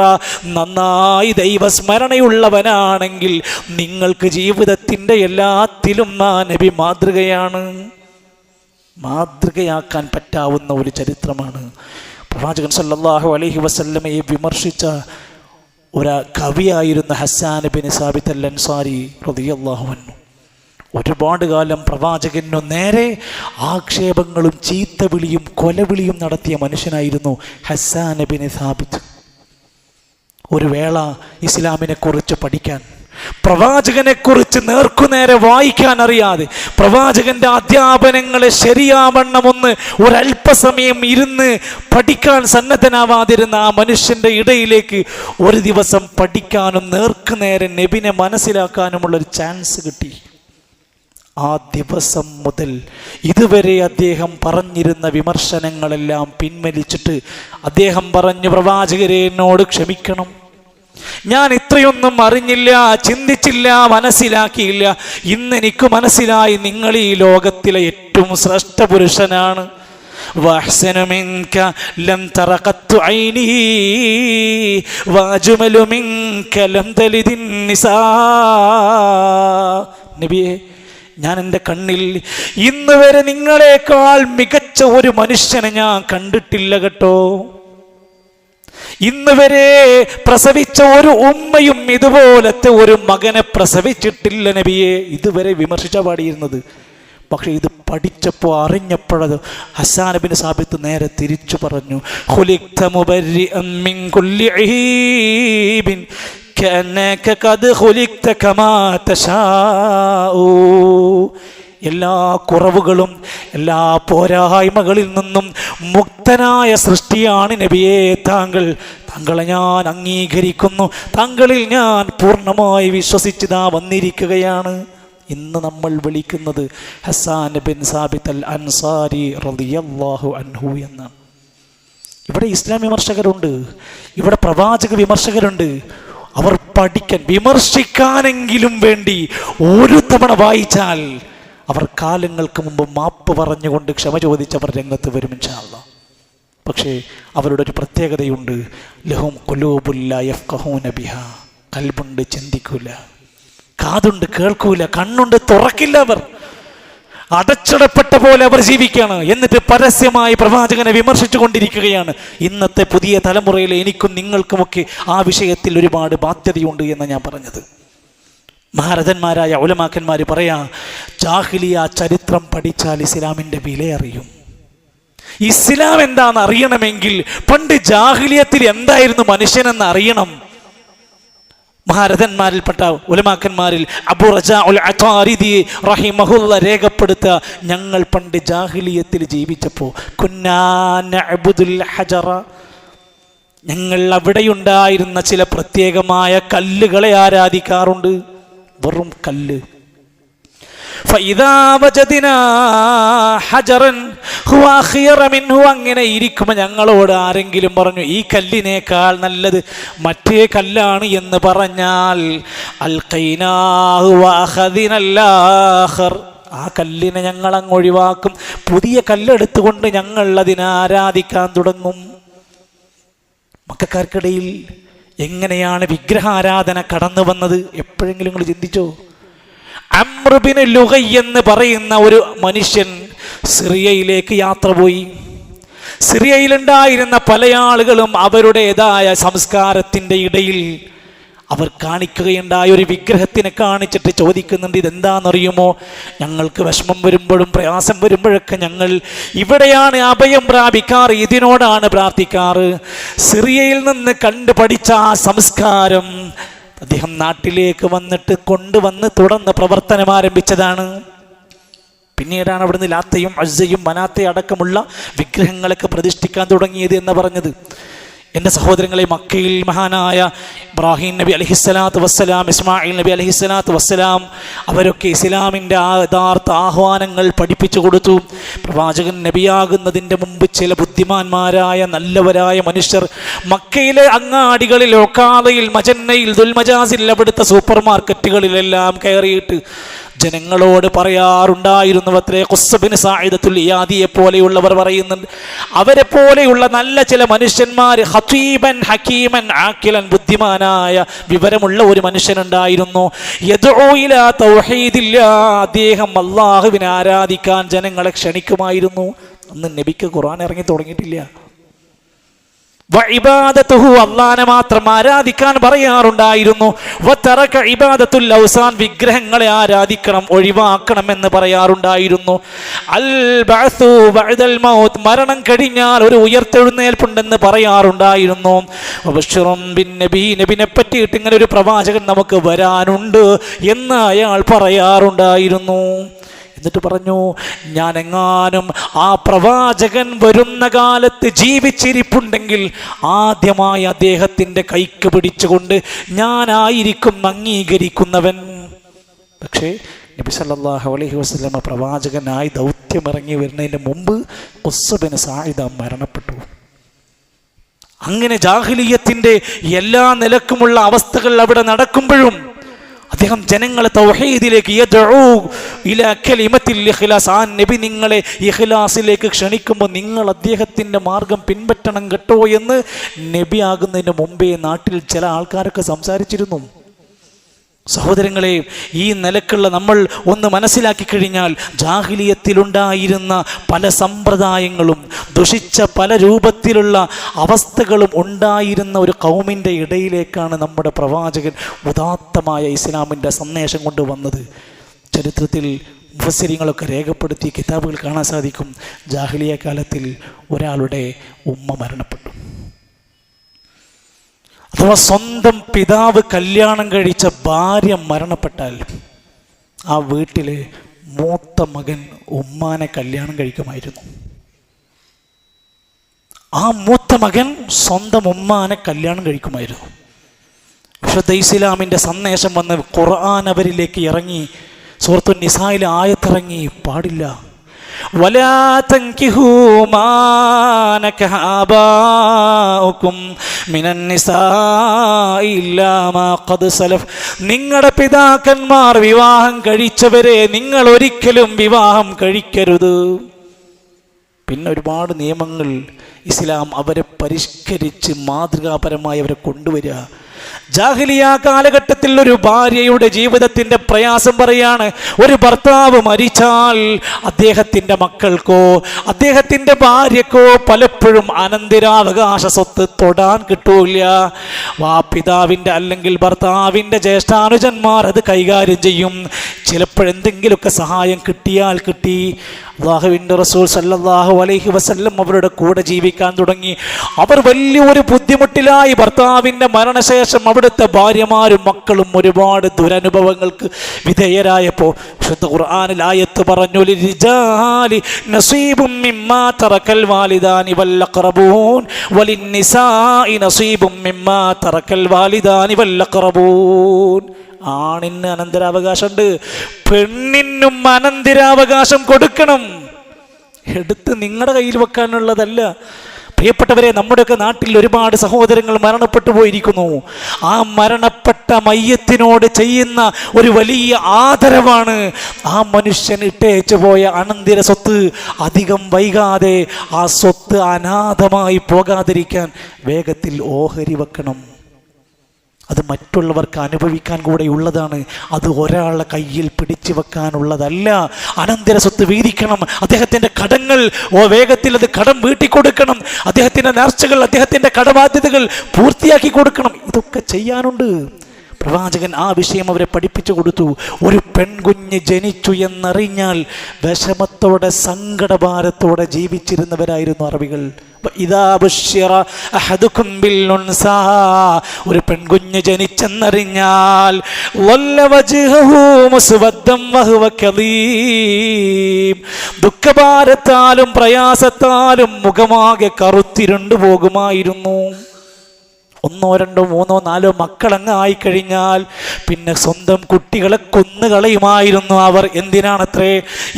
നന്നായി ദൈവസ്മരണയുള്ളവനാണെങ്കിൽ നിങ്ങൾക്ക് ജീവിതത്തിൻ്റെ എല്ലാത്തിലും ആ നബി മാതൃകയാണ്. മാതൃകയാക്കാൻ പറ്റാവുന്ന ഒരു ചരിത്രമാണ്. പ്രവാചകൻ സല്ലല്ലാഹു അലൈഹി വസല്ലമയെ വിമർശിച്ച ഒരു കവിയായിരുന്ന ഹസ്സാൻ ബിൻ സാബിത്ത് അൽ അൻസാരി റളിയല്ലാഹു അൻഹു ഒരുപാട് കാലം പ്രവാചകനു നേരെ ആക്ഷേപങ്ങളും ചീത്തവിളിയും കൊലവിളിയും നടത്തിയ മനുഷ്യനായിരുന്നു ഹസ്സാൻ ബിൻ സാബിത്ത്. ഒരു വേള ഇസ്ലാമിനെ കുറിച്ച് പഠിക്കാൻ, പ്രവാചകനെ കുറിച്ച് നേർക്കുനേരെ വായിക്കാൻ അറിയാതെ, പ്രവാചകന്റെ അധ്യാപനങ്ങളെ ശരിയാവണ്ണം ഒരല്പസമയം ഇരുന്ന് പഠിക്കാൻ സന്നദ്ധനാവാതിരുന്ന ആ മനുഷ്യന്റെ ഇടയിലേക്ക് ഒരു ദിവസം പഠിക്കാനും നേർക്കുനേരെ നബിനെ മനസ്സിലാക്കാനുമുള്ളൊരു ചാൻസ് കിട്ടി. ആ ദിവസം മുതൽ ഇതുവരെ അദ്ദേഹം പറഞ്ഞിരുന്ന വിമർശനങ്ങളെല്ലാം പിൻവലിച്ചിട്ട് അദ്ദേഹം പറഞ്ഞു, പ്രവാചകരെ എന്നോട് ക്ഷമിക്കണം, ഞാൻ ഇത്രയൊന്നും അറിഞ്ഞില്ല, ചിന്തിച്ചില്ല, മനസ്സിലാക്കിയില്ല. ഇന്നെനിക്ക് മനസ്സിലായി, നിങ്ങൾ ഈ ലോകത്തിലെ ഏറ്റവും ശ്രേഷ്ഠ പുരുഷനാണ്. വഅഹ്സനു മിൻക ലം തറ ഖത്തു ഐനി വഅജ്മലു മിൻക ലം തലിദിൻ നിസാ. നബിയേ, ഞാൻ എൻ്റെ കണ്ണിൽ ഇന്ന് വരെ നിങ്ങളെക്കാൾ മികച്ച ഒരു മനുഷ്യനെ ഞാൻ കണ്ടിട്ടില്ല കേട്ടോ. ഇന്ന് വരെ പ്രസവിച്ച ഒരു ഉമ്മയും ഇതുപോലത്തെ ഒരു മകനെ പ്രസവിച്ചിട്ടില്ല നബിയെ. ഇതുവരെ വിമർശിച്ച പാടിയിരുന്നത്. പക്ഷെ ഇത് പഠിച്ചപ്പോൾ അറിഞ്ഞപ്പോഴത് ഹസ്സാൻ ബിൻ സാബിത്ത് നേരെ തിരിച്ചു പറഞ്ഞു, ഖുലിഖ്ത മുബർരിഅൻ മിൻ കുല്ലി ഈബിൻ കഅന്നക ഖദ് ഖുലിഖ്ത കമാ തശാഉ. എല്ലാ കുറവുകളും എല്ലാ പോരായ്മകളിൽ നിന്നും മുക്തനായ സൃഷ്ടിയാണ് നബിയെ താങ്കൾ. താങ്കളെ ഞാൻ അംഗീകരിക്കുന്നു, താങ്കളിൽ ഞാൻ പൂർണ്ണമായി വിശ്വസിച്ചതാ വന്നിരിക്കുകയാണ്. ഇന്ന് നമ്മൾ വിളിക്കുന്നത് ഹസ്സാൻ ബിൻ സാബിത്ത് അൽ അൻസാരി റളിയല്ലാഹു അൻഹു എന്നാണ്. ഇവിടെ ഇസ്ലാം വിമർശകരുണ്ട്, ഇവിടെ പ്രവാചക വിമർശകരുണ്ട്. അവർ പഠിക്കാൻ, വിമർശിക്കാനെങ്കിലും വേണ്ടി ഒരു തവണ വായിച്ചാൽ അവർ കാലങ്ങൾക്ക് മുമ്പ് മാപ്പ് പറഞ്ഞുകൊണ്ട് ക്ഷമ ചോദിച്ചവർ രംഗത്ത് വരും ഇൻഷാ അല്ലാഹ്. പക്ഷേ അവരുടെ ഒരു പ്രത്യേകതയുണ്ട്, ലഹും ഖുലൂബുൻ ലാ യഫ്ഖഹൂന ബിഹാ. കൽബുണ്ട്, ചിന്തിക്കൂല, കാതുണ്ട്, കേൾക്കൂല, കണ്ണുണ്ട്, തുറക്കില്ല. അവർ അടച്ചിടപ്പെട്ട പോലെ അവർ ജീവിക്കുകയാണ്. എന്നിട്ട് പരസ്യമായി പ്രവാചകനെ വിമർശിച്ചു കൊണ്ടിരിക്കുകയാണ്. ഇന്നത്തെ പുതിയ തലമുറയിലെ എനിക്കും നിങ്ങൾക്കുമൊക്കെ ആ വിഷയത്തിൽ ഒരുപാട് ബാധ്യതയുണ്ട് എന്ന് ഞാൻ പറഞ്ഞത്. മഹാരഥന്മാരായ ഉലമാക്കന്മാർ പറയാ, ജാഹിലിയ ചരിത്രം പഠിച്ചാൽ ഇസ്ലാമിൻ്റെ വില അറിയും. ഇസ്ലാം എന്താണെന്ന് അറിയണമെങ്കിൽ പണ്ട് ജാഹിലിയത്തിൽ എന്തായിരുന്നു മനുഷ്യനെന്ന് അറിയണം. മഹാരഥന്മാരിൽപ്പെട്ട ഉലമാക്കന്മാരിൽ അബൂ റജാ ഉൽ അതാരിദി റഹിമഹുല്ല രേഖപ്പെടുത്തുക, ഞങ്ങൾ പണ്ട് ജാഹിലിയത്തിൽ ജീവിച്ചപ്പോൾ കുന്നാ നഅ്ബുദുൽ ഹജറ, ഞങ്ങൾ അവിടെയുണ്ടായിരുന്ന ചില പ്രത്യേകമായ കല്ലുകളെ ആരാധിക്കാറുണ്ട്. വെറും കല്ല്. അങ്ങനെ ഇരിക്കുമ്പോൾ ഞങ്ങളോട് ആരെങ്കിലും പറഞ്ഞു ഈ കല്ലിനേക്കാൾ നല്ലത് മറ്റേ കല്ലാണ് എന്ന് പറഞ്ഞാൽ ആ കല്ലിനെ ഞങ്ങൾ അങ്ങ് ഒഴിവാക്കും, പുതിയ കല്ലെടുത്തുകൊണ്ട് ഞങ്ങൾ അതിനെ ആരാധിക്കാൻ തുടങ്ങും. മക്കക്കാർക്കിടയിൽ എങ്ങനെയാണ് വിഗ്രഹാരാധന കടന്നു വന്നത്? എപ്പോഴെങ്കിലും നിങ്ങൾ ചിന്തിച്ചോ? അംർ ബിൻ ലുഗൈ എന്ന് പറയുന്ന ഒരു മനുഷ്യൻ സിറിയയിലേക്ക് യാത്ര പോയി. സിറിയയിലുണ്ടായിരുന്ന പല ആളുകളും അവരുടേതായ സംസ്കാരത്തിൻ്റെ ഇടയിൽ അവർ കാണിക്കുകയുണ്ടായ ഒരു വിഗ്രഹത്തിനെ കാണിച്ചിട്ട് ചോദിക്കുന്നുണ്ട്, ഇതെന്താണെന്നറിയുമോ? ഞങ്ങൾക്ക് വിഷമം വരുമ്പോഴും പ്രയാസം വരുമ്പോഴൊക്കെ ഞങ്ങൾ ഇവിടെയാണ് അഭയം പ്രാപിക്കാറ്, ഇതിനോടാണ് പ്രാർത്ഥിക്കാറ്. സിറിയയിൽ നിന്ന് കണ്ടു പഠിച്ച ആ സംസ്കാരം അദ്ദേഹം നാട്ടിലേക്ക് വന്നിട്ട് കൊണ്ടുവന്ന് തുടർന്ന് പ്രവർത്തനം ആരംഭിച്ചതാണ്. പിന്നീടാണ് അവിടുന്ന് ലാത്തയും അസ്സയും മനാത്തയും അടക്കമുള്ള വിഗ്രഹങ്ങളൊക്കെ പ്രതിഷ്ഠിക്കാൻ തുടങ്ങിയത് എന്ന് പറഞ്ഞത്. എൻ്റെ സഹോദരങ്ങളെ, മക്കയിൽ മഹാനായ ഇബ്രാഹിം നബി അലൈഹിസ്സലാത്തു വസ്സലാം, ഇസ്മായിൽ നബി അലൈഹിസ്സലാത്തു വസ്സലാം അവരൊക്കെ ഇസ്ലാമിൻ്റെ ആ യഥാർത്ഥ ആഹ്വാനങ്ങൾ പഠിപ്പിച്ചു കൊടുത്തു. പ്രവാചകൻ നബിയാകുന്നതിൻ്റെ മുമ്പ് ചില ബുദ്ധിമാന്മാരായ നല്ലവരായ മനുഷ്യർ മക്കയിലെ അങ്ങാടികളിൽ, ഒക്കാലയിൽ, മജന്നയിൽ, ദുൽമജാസിൽ, അവിടുത്തെ സൂപ്പർ മാർക്കറ്റുകളിലെല്ലാം കയറിയിട്ട് ജനങ്ങളോട് പറയാറുണ്ടായിരുന്നു അത്രേ. ഖുസ്സ് ബിൻ സാഇദത്തുൽ ഇയാദിയെ പോലെയുള്ളവർ പറയുന്നുണ്ട്, അവരെ പോലെയുള്ള നല്ല ചില മനുഷ്യന്മാർ, ഖതീബൻ ഹകീമൻ ആഖിലൻ, ബുദ്ധിമാനായ വിവരമുള്ള ഒരു മനുഷ്യനുണ്ടായിരുന്നു. യദ്ഉ ഇലാ തൗഹീദില്ലാ, അദ്ദേഹം അല്ലാഹുവിനെ ആരാധിക്കാൻ ജനങ്ങളെ ക്ഷണിക്കുമായിരുന്നു. അന്ന് നബിക്ക് ഖുർആൻ ഇറങ്ങി തുടങ്ങിയിട്ടില്ല. വഇബാദതുഹു, അല്ലാഹനെ മാത്രം ആരാധിക്കാൻ പറയാറുണ്ടായിരുന്നു. വതറക ഇബാദത്തുൽ ഔസാൻ, വിഗ്രഹങ്ങളെ ആരാധിക്കണം ഒഴിവാക്കണം എന്ന് പറയാറുണ്ടായിരുന്നു. അൽ ബഅസു ബഅദൽ മൗത്ത്, മരണം കഴിഞ്ഞാൽ ഒരു ഉയർത്തെഴുന്നേൽപ്പുണ്ടെന്ന് പറയാറുണ്ടായിരുന്നു. വബശ്ശിറും ബിൻ നബി, നബിനെ പറ്റിയിട്ട് ഇങ്ങനെ ഒരു പ്രവാചകൻ നമുക്ക് വരാനുണ്ട് എന്ന് അയാൾ പറയാറുണ്ടായിരുന്നു. എന്നിട്ട് പറഞ്ഞു, ഞാൻ എങ്ങാനും ആ പ്രവാചകൻ വരുന്ന കാലത്ത് ജീവിച്ചിരിപ്പുണ്ടെങ്കിൽ ആദ്യമായി അദ്ദേഹത്തിൻ്റെ കൈക്ക് പിടിച്ചുകൊണ്ട് ഞാനായിരിക്കും അംഗീകരിക്കുന്നവൻ. പക്ഷേ നബി സല്ലല്ലാഹു അലൈഹി വസല്ലമ പ്രവാചകനായി ദൗത്യമിറങ്ങി വരുന്നതിന് മുമ്പ് ഖുസ്സ് ബിൻ സാഇദ മരണപ്പെട്ടു. അങ്ങനെ ജാഹിലിയ്യത്തിൻ്റെ എല്ലാ നിലക്കുമുള്ള അവസ്ഥകൾ അവിടെ നടക്കുമ്പോഴും അദ്ദേഹം ജനങ്ങളെ തൗഹീദിലേക്ക് യദ്ഉ ഇലാ കലിമത്തിൽ ഇഖ്ലാസ്, ആ നബി നിങ്ങളെ ഇഖ്ലാസിലേക്ക് ക്ഷണിക്കുമ്പോൾ നിങ്ങൾ അദ്ദേഹത്തിൻ്റെ മാർഗം പിൻപറ്റണം കേട്ടോ എന്ന് നബി ആകുന്നതിന് മുമ്പേ നാട്ടിൽ ചില ആൾക്കാരൊക്കെ സംസാരിച്ചിരുന്നു. സഹോദരങ്ങളെ, ഈ നിലക്കുള്ള നമ്മൾ ഒന്ന് മനസ്സിലാക്കി കഴിഞ്ഞാൽ ജാഹിലിയത്തിലുണ്ടായിരുന്ന പല സമ്പ്രദായങ്ങളും ദുഷിച്ച പല രൂപത്തിലുള്ള അവസ്ഥകളും ഉണ്ടായിരുന്ന ഒരു കൗമിൻ്റെ ഇടയിലേക്കാണ് നമ്മുടെ പ്രവാചകൻ ഉദാത്തമായ ഇസ്ലാമിൻ്റെ സന്ദേശം കൊണ്ടുവന്നത്. ചരിത്രത്തിൽ മുഫസ്സിരീങ്ങളൊക്കെ രേഖപ്പെടുത്തിയ കിതാബുകൾ കാണാൻ സാധിക്കും. ജാഹിലിയ കാലത്തിൽ ഒരാളുടെ ഉമ്മ മരണപ്പെട്ടു. അഥവാ സ്വന്തം പിതാവ് കല്യാണം കഴിച്ച ഭാര്യ മരണപ്പെട്ടാൽ ആ വീട്ടിലെ മൂത്ത മകൻ ഉമ്മാനെ കല്യാണം കഴിക്കുമായിരുന്നു. ആ മൂത്ത മകൻ സ്വന്തം ഉമ്മാനെ കല്യാണം കഴിക്കുമായിരുന്നു. വിശുദ്ധ ഇസ്ലാമിൻ്റെ സന്ദേശം വന്ന് ഖുർആൻ അവരിലേക്ക് ഇറങ്ങി. സൂറത്തു നിസായിലെ ആയത്തിറങ്ങി, പാടില്ല. വലാ തൻകിഹൂ മാ നകഹ ആബാഉകും മിനൻ നിസാഇ ഇല്ലാ മാ ഖദ് സലഫ്, നിങ്ങളുടെ പിതാക്കന്മാർ വിവാഹം കഴിച്ചവരെ നിങ്ങൾ ഒരിക്കലും വിവാഹം കഴിക്കരുത്. പിന്നെ ഒരുപാട് നിയമങ്ങൾ ഇസ്ലാം അവരെ പരിഷ്കരിച്ച് മാതൃകാപരമായി അവരെ കൊണ്ടുവരിക. ജാഹിലിയ കാലഘട്ടത്തിൽ ഒരു ഭാര്യയുടെ ജീവിതത്തിൻ്റെ പ്രയാസം പറയാണ്. ഒരു ഭർത്താവ് മരിച്ചാൽ അദ്ദേഹത്തിൻ്റെ മക്കൾക്കോ അദ്ദേഹത്തിൻ്റെ ഭാര്യക്കോ പലപ്പോഴും അനന്തരാവകാശ സ്വത്ത് തൊടാൻ കിട്ടൂല. പിതാവിൻ്റെ അല്ലെങ്കിൽ ഭർത്താവിൻ്റെ ജ്യേഷ്ഠാനുജന്മാർ അത് കൈകാര്യം ചെയ്യും. ചിലപ്പോഴെന്തെങ്കിലുമൊക്കെ സഹായം കിട്ടിയാൽ കിട്ടി. അല്ലാഹുവിൻ്റെ റസൂൽ സല്ലല്ലാഹു അലൈഹി വസല്ലം അവരുടെ കൂടെ ജീവിക്കാൻ തുടങ്ങി. അവർ വലിയൊരു ബുദ്ധിമുട്ടിലായി. ഭർത്താവിൻ്റെ മരണശേഷം അവിടുത്തെ ഭാര്യമാരും മക്കളും ഒരുപാട് ദുരനുഭവങ്ങൾക്ക് വിധേയരായപ്പോൾ വിശുദ്ധ ഖുർആനിൽ ആയത്ത് പറഞ്ഞു, ലിരിജാലി നസീബും മിമ്മാ തറക്കൽ വാലിദാനി വൽ അഖറബൂൻ വലിന്നിസാഇ നസീബും മിമ്മാ തറക്കൽ വാലിദാനി വൽ അഖറബൂൻ. ആണിന് അനന്തരാവകാശമുണ്ട്, പെണ്ണിനും അനന്തരാവകാശം കൊടുക്കണം. എടുത്ത് നിങ്ങളുടെ കയ്യിൽ വെക്കാനുള്ളതല്ല. പ്രിയപ്പെട്ടവരെ, നമ്മുടെയൊക്കെ നാട്ടിൽ ഒരുപാട് സഹോദരങ്ങൾ മരണപ്പെട്ടു പോയിരിക്കുന്നു. ആ മരണപ്പെട്ട മയ്യത്തിനോട് ചെയ്യുന്ന ഒരു വലിയ ആദരവാണ് ആ മനുഷ്യൻ ഇട്ടേച്ചു പോയ അനന്തര സ്വത്ത് അധികം വൈകാതെ ആ സ്വത്ത് അനാഥമായി പോകാതിരിക്കാൻ വേഗത്തിൽ ഓഹരി വെക്കണം. അത് മറ്റുള്ളവർക്ക് അനുഭവിക്കാൻ കൂടെ ഉള്ളതാണ്. അത് ഒരാളുടെ കയ്യിൽ പിടിച്ചു വെക്കാനുള്ളതല്ല. അനന്തര സ്വത്ത് വീതിക്കണം. അദ്ദേഹത്തിൻ്റെ കടങ്ങൾ വേഗത്തിൽ അത് കടം വീട്ടിക്കൊടുക്കണം. അദ്ദേഹത്തിൻ്റെ നേർച്ചകൾ, അദ്ദേഹത്തിൻ്റെ കടബാധ്യതകൾ പൂർത്തിയാക്കി കൊടുക്കണം. ഇതൊക്കെ ചെയ്യാനുണ്ട്. പ്രവാചകൻ ആ വിഷയം അവരെ പഠിപ്പിച്ചു കൊടുത്തു. ഒരു പെൺകുഞ്ഞ് ജനിച്ചു എന്നറിഞ്ഞാൽ വിഷമത്തോടെ സങ്കടഭാരത്തോടെ ജീവിച്ചിരുന്നവരായിരുന്നു അറബികൾ. ഒരു പെൺകുഞ്ഞ് ജനിച്ചെന്നറിഞ്ഞാൽ ദുഃഖഭാരത്താലും പ്രയാസത്താലും മുഖമാകെ കറുത്തിരുണ്ടു പോകുമായിരുന്നു. 1, 2, 3, 4 മക്കളങ്ങ് ആയിക്കഴിഞ്ഞാൽ പിന്നെ സ്വന്തം കുട്ടികളെ കൊന്നുകളയുമായിരുന്നു അവർ. എന്തിനാണത്രേ?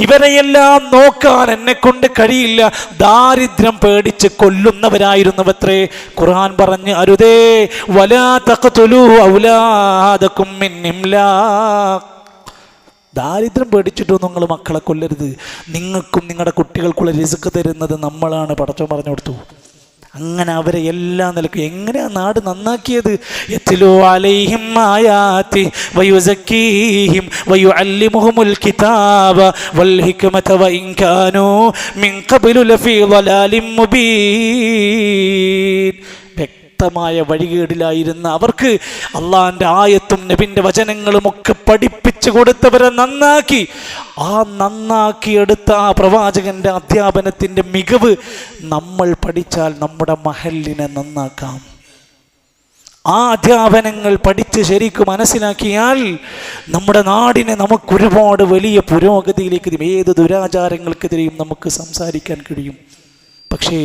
ഇവരെയെല്ലാം നോക്കാൻ എന്നെ കൊണ്ട് കഴിയില്ല, ദാരിദ്ര്യം പേടിച്ച് കൊല്ലുന്നവരായിരുന്നുവത്രേ. ഖുർആൻ പറഞ്ഞ് അരുതേ, വലാ തഖ്തുലൂ ഔലാദകും മിൻ ഇംലാഖ്, ദാരിദ്ര്യം പേടിച്ചിട്ടൊന്നും നിങ്ങൾ മക്കളെ കൊല്ലരുത്. നിങ്ങൾക്കും നിങ്ങളുടെ കുട്ടികൾക്കുള്ള റിസ്ക് തരുന്നത് നമ്മളാണ്. പടച്ചോൻ പറഞ്ഞു കൊടുത്തു. അങ്ങനെ അവരെ എല്ലാ നിലക്കും എങ്ങനെയാ നാട് നന്നാക്കിയത്? യത്ലൂ അലൈഹിം ആയാതി വയുസക്കീഹിം വയുഅല്ലിമുഹുൽ കിതാബ വൽ ഹിക്മത വഇൻ കാനൂ മിൻ ഖബ്ലു ലഫീ ളലാലിൻ മുബീൻ. വ്യക്തമായ വഴികേടിലായിരുന്ന അവർക്ക് അള്ളാഹിൻ്റെ ആയത്തും നബിൻ്റെ വചനങ്ങളും ഒക്കെ പഠിപ്പിച്ചു കൊടുത്തവരെ നന്നാക്കിയെടുത്ത ആ പ്രവാചകന്റെ അധ്യാപനത്തിൻ്റെ മികവ് നമ്മൾ പഠിച്ചാൽ നമ്മുടെ മഹല്ലിനെ നന്നാക്കാം. ആ അധ്യാപനങ്ങൾ പഠിച്ച് ശരിക്കും മനസ്സിലാക്കിയാൽ നമ്മുടെ നാടിനെ നമുക്കൊരുപാട് വലിയ പുരോഗതിയിലേക്ക്, ഏത് ദുരാചാരങ്ങൾക്കെതിരെയും നമുക്ക് സംസാരിക്കാൻ കഴിയും. പക്ഷേ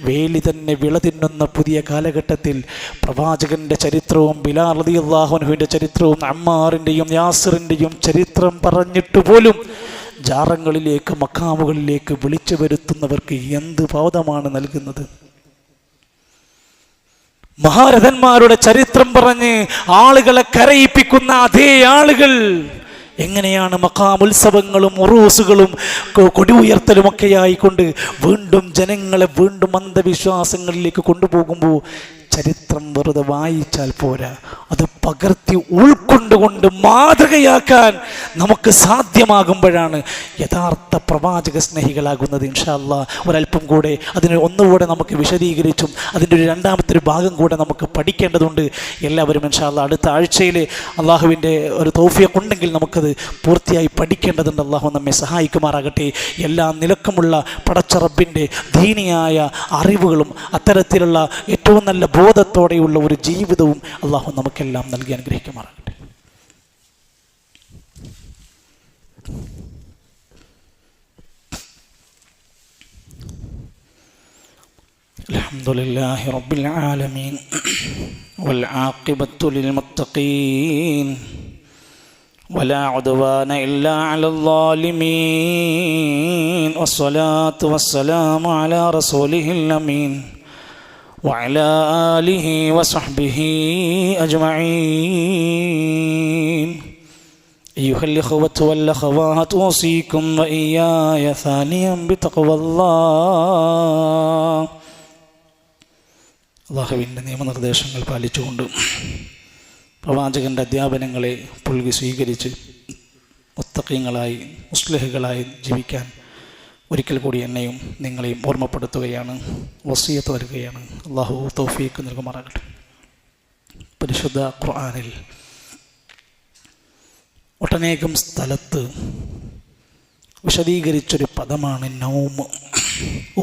വേലി തന്നെ വിള തിന്നുന്ന പുതിയ കാലഘട്ടത്തിൽ പ്രവാചകന്റെ ചരിത്രവും ബിലാൽ റളിയല്ലാഹു അൻഹുവിൻ്റെ ചരിത്രവും അമ്മാറിൻ്റെയും യാസിറിൻ്റെയും ചരിത്രം പറഞ്ഞിട്ട് പോലും ജാറങ്ങളിലേക്ക് മഖാമുകളിലേക്ക് വിളിച്ചു വരുത്തുന്നവർക്ക് എന്ത് ബോധമാണ് നൽകുന്നത്? മഹാരഥന്മാരുടെ ചരിത്രം പറഞ്ഞ് ആളുകളെ കരയിപ്പിക്കുന്ന അതേ ആളുകൾ എങ്ങനെയാണ് മഖാമുത്സവങ്ങളും ഉറൂസുകളും കൊടി ഉയർത്തലുമൊക്കെ ആയിക്കൊണ്ട് വീണ്ടും ജനങ്ങളെ വീണ്ടും അന്ധവിശ്വാസങ്ങളിലേക്ക് കൊണ്ടുപോകുമ്പോൾ ചരിത്രം വെറുതെ വായിച്ചാൽ പോരാ, അത് പകർത്തി ഉൾക്കൊണ്ടുകൊണ്ട് മാതൃകയാക്കാൻ നമുക്ക് സാധ്യമാകുമ്പോഴാണ് യഥാർത്ഥ പ്രവാചക സ്നേഹികളാകുന്നത്. ഇൻഷാ അല്ലാഹ് ഒരല്പം കൂടെ അതിന് ഒന്നുകൂടെ നമുക്ക് വിശദീകരിച്ചും അതിൻ്റെ ഒരു രണ്ടാമത്തെ ഭാഗം കൂടെ നമുക്ക് പഠിക്കേണ്ടതുണ്ട്. എല്ലാവരും ഇൻഷാ അല്ലാഹ് അടുത്ത ആഴ്ചയിൽ അള്ളാഹുവിൻ്റെ ഒരു തൗഫീഖ് ഉണ്ടെങ്കിൽ നമുക്കത് പൂർത്തിയായി പഠിക്കേണ്ടതുണ്ട്. അള്ളാഹു നമ്മെ സഹായിക്കുമാറാകട്ടെ. എല്ലാ നിലക്കുമുള്ള പടച്ച റബ്ബിൻ്റെ ദീനിയായ അറിവുകളും അത്തരത്തിലുള്ള ഏറ്റവും നല്ല ബോധത്തോടെയുള്ള ഒരു ജീവിതവും അള്ളാഹു നമുക്കെല്ലാം നൽകി അനുഗ്രഹിക്കുമാറാകട്ടെ. അൽഹംദുലില്ലാഹി റബ്ബിൽ ആലമീൻ വൽ ആഖിബത്തു ലിൽ മുത്തഖീൻ വലാ ഉദ്വാന ഇല്ലാ അലൽ ളാലിമീൻ വസ്സലാത്തു വസ്സലാമു അലാ റസൂലിഹിൽ അമീൻ وعلى آله وصحبه أجمعين. أيها الإخوة والأخوات أوصيكم وإياي ثانيا بتقوى الله. അല്ലാഹുവിൻ്റെ നിയമനിർദ്ദേശങ്ങൾ പാലിച്ചുകൊണ്ട് പ്രവാചകൻ്റെ അധ്യാപനങ്ങളെ പുൽകി സ്വീകരിച്ച് മുത്തഖീങ്ങളായി മുസ്ലിഹുകളായി ജീവിക്കാൻ ഒരിക്കൽ കൂടി എന്നെയും നിങ്ങളെയും ഓർമ്മപ്പെടുത്തുകയാണ്, വസിയത്ത് വരുകയാണ്. അല്ലാഹു തൗഫീഖ് നൽകുമാറാകട്ടെ. പരിശുദ്ധ ഖുർആനിൽ ഒട്ടനേകം സ്ഥലത്ത് വിശദീകരിച്ചൊരു പദമാണ് നൗം,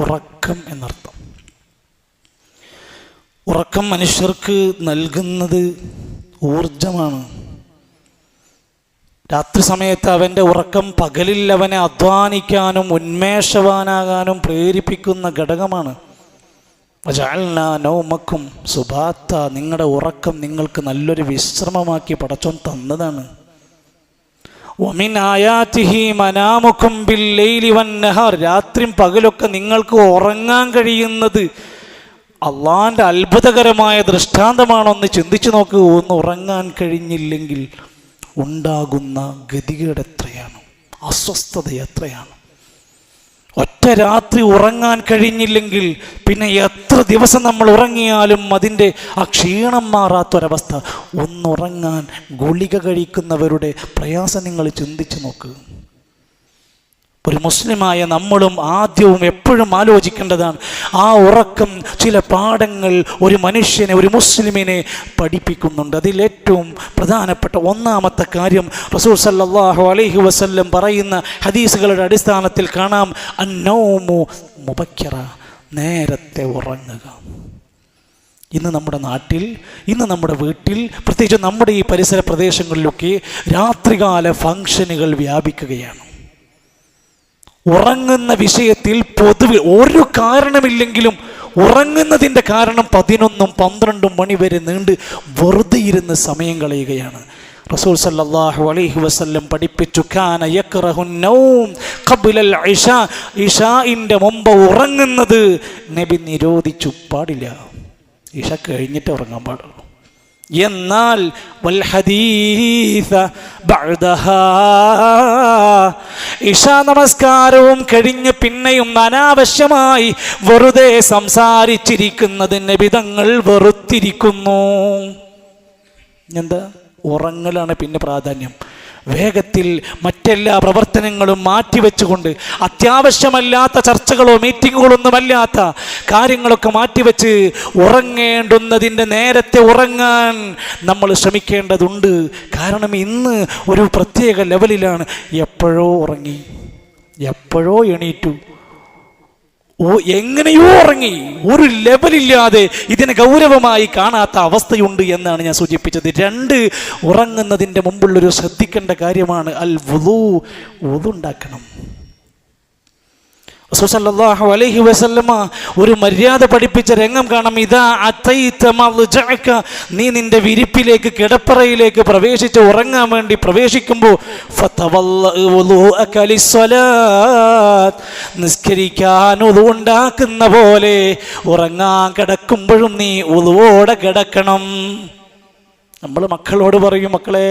ഉറക്കം എന്നർത്ഥം. ഉറക്കം മനുഷ്യർക്ക് നൽകുന്നത് ഊർജമാണ്. രാത്രി സമയത്ത് അവൻ്റെ ഉറക്കം പകലിൽ അവനെ അധ്വാനിക്കാനും ഉന്മേഷവാനാകാനും പ്രേരിപ്പിക്കുന്ന ഘടകമാണ്. വജഅൽനാ നൗമക്കും സുബാത്ത, നിങ്ങളുടെ ഉറക്കം നിങ്ങൾക്ക് നല്ലൊരു വിശ്രമമാക്കി പടച്ചോൻ തന്നതാണ്. വമിൻ ആയാതിഹി മനാമുക്കും ബില്ലൈലി വന്നഹാർ, രാത്രിയും പകലൊക്കെ നിങ്ങൾക്ക് ഉറങ്ങാൻ കഴിയുന്നത് അള്ളാൻ്റെ അത്ഭുതകരമായ ദൃഷ്ടാന്തമാണൊന്ന് ചിന്തിച്ചു നോക്കൂ. ഒന്ന് ഉറങ്ങാൻ കഴിഞ്ഞില്ലെങ്കിൽ ഉണ്ടാകുന്ന ഗതികേട് എത്രയാണ്, അസ്വസ്ഥത എത്രയാണ്. ഒറ്റ രാത്രി ഉറങ്ങാൻ കഴിഞ്ഞില്ലെങ്കിൽ പിന്നെ എത്ര ദിവസം നമ്മൾ ഉറങ്ങിയാലും അതിൻ്റെ ആ ക്ഷീണം മാറാത്തൊരവസ്ഥ. ഒന്നുറങ്ങാൻ ഗുളിക കഴിക്കുന്നവരുടെ പ്രയാസം നിങ്ങൾ ചിന്തിച്ചു നോക്കുക. ഒരു മുസ്ലിമായ നമ്മളും ആദ്യവും എപ്പോഴും ആലോചിക്കേണ്ടതാണ്, ആ ഉറക്കം ചില പാഠങ്ങൾ ഒരു മനുഷ്യനെ, ഒരു മുസ്ലിമിനെ പഠിപ്പിക്കുന്നുണ്ട്. അതിലേറ്റവും പ്രധാനപ്പെട്ട ഒന്നാമത്തെ കാര്യം റസൂൽ സല്ലല്ലാഹു അലൈഹി വസല്ലം പറയുന്ന ഹദീസുകളുടെ അടിസ്ഥാനത്തിൽ കാണാം, അന്നൗമു മുബക്കിറ, നേരത്തെ ഉറങ്ങുക. ഇന്ന് നമ്മുടെ നാട്ടിൽ, ഇന്ന് നമ്മുടെ വീട്ടിൽ, പ്രത്യേകിച്ച് നമ്മുടെ ഈ പരിസര പ്രദേശങ്ങളിലൊക്കെ രാത്രികാല ഫംഗ്ഷനുകൾ വ്യാപിക്കുകയാണ്. ഉറങ്ങുന്ന വിഷയത്തിൽ പൊതുവിൽ ഒരു കാരണമില്ലെങ്കിലും ഉറങ്ങുന്നതിൻ്റെ കാരണം 11-12 മണി വരെ നീണ്ട് വെറുതെ ഇരുന്ന് സമയം കളയുകയാണ്. റസൂൽ സല്ലല്ലാഹു അലൈഹി വസല്ലം പഠിപ്പിച്ചു, കാന യക്റഹു നൗം ഖബ്ലൽ ഇശാ, ഇശാഇന്റെ മുമ്പ് ഉറങ്ങുന്നത് നബി നിരോധിച്ചു, പാടില്ല. ഇശ കഴിഞ്ഞിട്ട് ഉറങ്ങാൻ പാടുള്ളൂ. എന്നാൽ വൽ ഹദീസ ബഅദഹാ, ഇശാ നമസ്കാരവും കഴിഞ്ഞ് പിന്നെയും അനാവശ്യമായി വെറുതെ സംസാരിച്ചിരിക്കുന്നത് നബി തങ്ങൾ വെറുത്തിരിക്കുന്നു. എന്താ? ഉറങ്ങലാണ് പിന്നെ പ്രാധാന്യം. വേഗത്തിൽ മറ്റെല്ലാ പ്രവർത്തനങ്ങളും മാറ്റിവെച്ചുകൊണ്ട് അത്യാവശ്യമല്ലാത്ത ചർച്ചകളോ മീറ്റിങ്ങുകളോ ഒന്നുമല്ലാത്ത കാര്യങ്ങളൊക്കെ മാറ്റിവെച്ച് ഉറങ്ങേണ്ടുന്നതിൻ്റെ നേരത്തെ ഉറങ്ങാൻ നമ്മൾ ശ്രമിക്കേണ്ടതുണ്ട്. കാരണം ഇന്ന് ഒരു പ്രത്യേക ലെവലിലാണ്. എപ്പോഴോ ഉറങ്ങി, എപ്പോഴോ എണീറ്റു, എങ്ങനെയോ ഉറങ്ങി, ഒരു ലെവലില്ലാതെ ഇതിനെ ഗൗരവമായി കാണാത്ത അവസ്ഥയുണ്ട് എന്നാണ് ഞാൻ സൂചിപ്പിച്ചത്. 2, ഉറങ്ങുന്നതിൻ്റെ മുമ്പുള്ളൊരു ശ്രദ്ധിക്കേണ്ട കാര്യമാണ് വുളു ഉണ്ടാക്കണം. റസൂൽ സല്ലല്ലാഹു അലൈഹി വസല്ലമ ഒരു മര്യാദ പഠിപ്പിച്ച രംഗം കാണാം. ഇദാ അതൈത മൽജഅക, നീ നിന്റെ വിരിപ്പിലേക്ക് കിടപ്പറയിലേക്ക് പ്രവേശിച്ച് ഉറങ്ങാൻ വേണ്ടി പ്രവേശിക്കുമ്പോൾ ഫതവല്ലഉ വുളുഅക ലിസ്സലാത്ത്, നിസ്കരിക്കാൻ വുളു ഉണ്ടാക്കുന്ന പോലെ ഉറങ്ങാൻ കിടക്കുമ്പോഴും നീ വുളുവോടെ കിടക്കണം. നമ്മൾ മക്കളോട് പറയും, മക്കളെ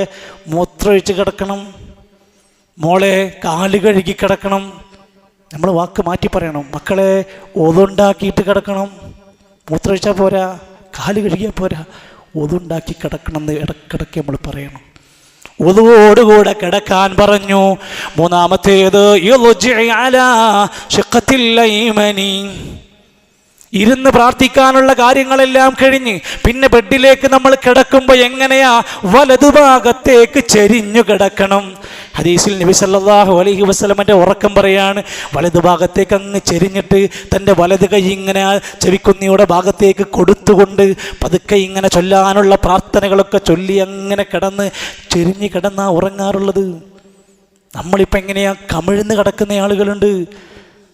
മൂത്രമൊഴിച്ച് കിടക്കണം, മോളെ കാല് കഴുകി കിടക്കണം. നമ്മൾ വാക്ക് മാറ്റി പറയണം. മക്കളെ ഒതുണ്ടാക്കിയിട്ട് കിടക്കണം, മൂത്രമൊഴിച്ചാൽ പോരാ, കാല് കഴുകിയാൽ പോരാ, ഒതുണ്ടാക്കി കിടക്കണം എന്ന് ഇടക്കിടയ്ക്ക് നമ്മൾ പറയണം. ഒതുവോടുകൂടെ കിടക്കാൻ പറഞ്ഞു. 3-ാമത്തേത് ഇരുന്ന് പ്രാർത്ഥിക്കാനുള്ള കാര്യങ്ങളെല്ലാം കഴിഞ്ഞ് പിന്നെ ബെഡിലേക്ക് നമ്മൾ കിടക്കുമ്പോൾ എങ്ങനെയാ? വലതുഭാഗത്തേക്ക് ചെരിഞ്ഞു കിടക്കണം. ഹദീസിൽ നബി സല്ലല്ലാഹു അലൈഹി വസല്ലമയുടെ ഉറക്കം പറയാണ്, വലതുഭാഗത്തേക്ക് അങ്ങ് ചെരിഞ്ഞിട്ട് തൻ്റെ വലത് കൈ ഇങ്ങനെ ചെവിക്കുന്നിയുടെ ഭാഗത്തേക്ക് കൊടുത്തുകൊണ്ട് പതുക്കെ ഇങ്ങനെ ചൊല്ലാനുള്ള പ്രാർത്ഥനകളൊക്കെ ചൊല്ലി അങ്ങനെ ചെരിഞ്ഞ് കിടന്നാ ഉറങ്ങാറുള്ളത്. നമ്മളിപ്പോൾ എങ്ങനെയാ? കമിഴ്ന്ന് കിടക്കുന്ന ആളുകളുണ്ട്,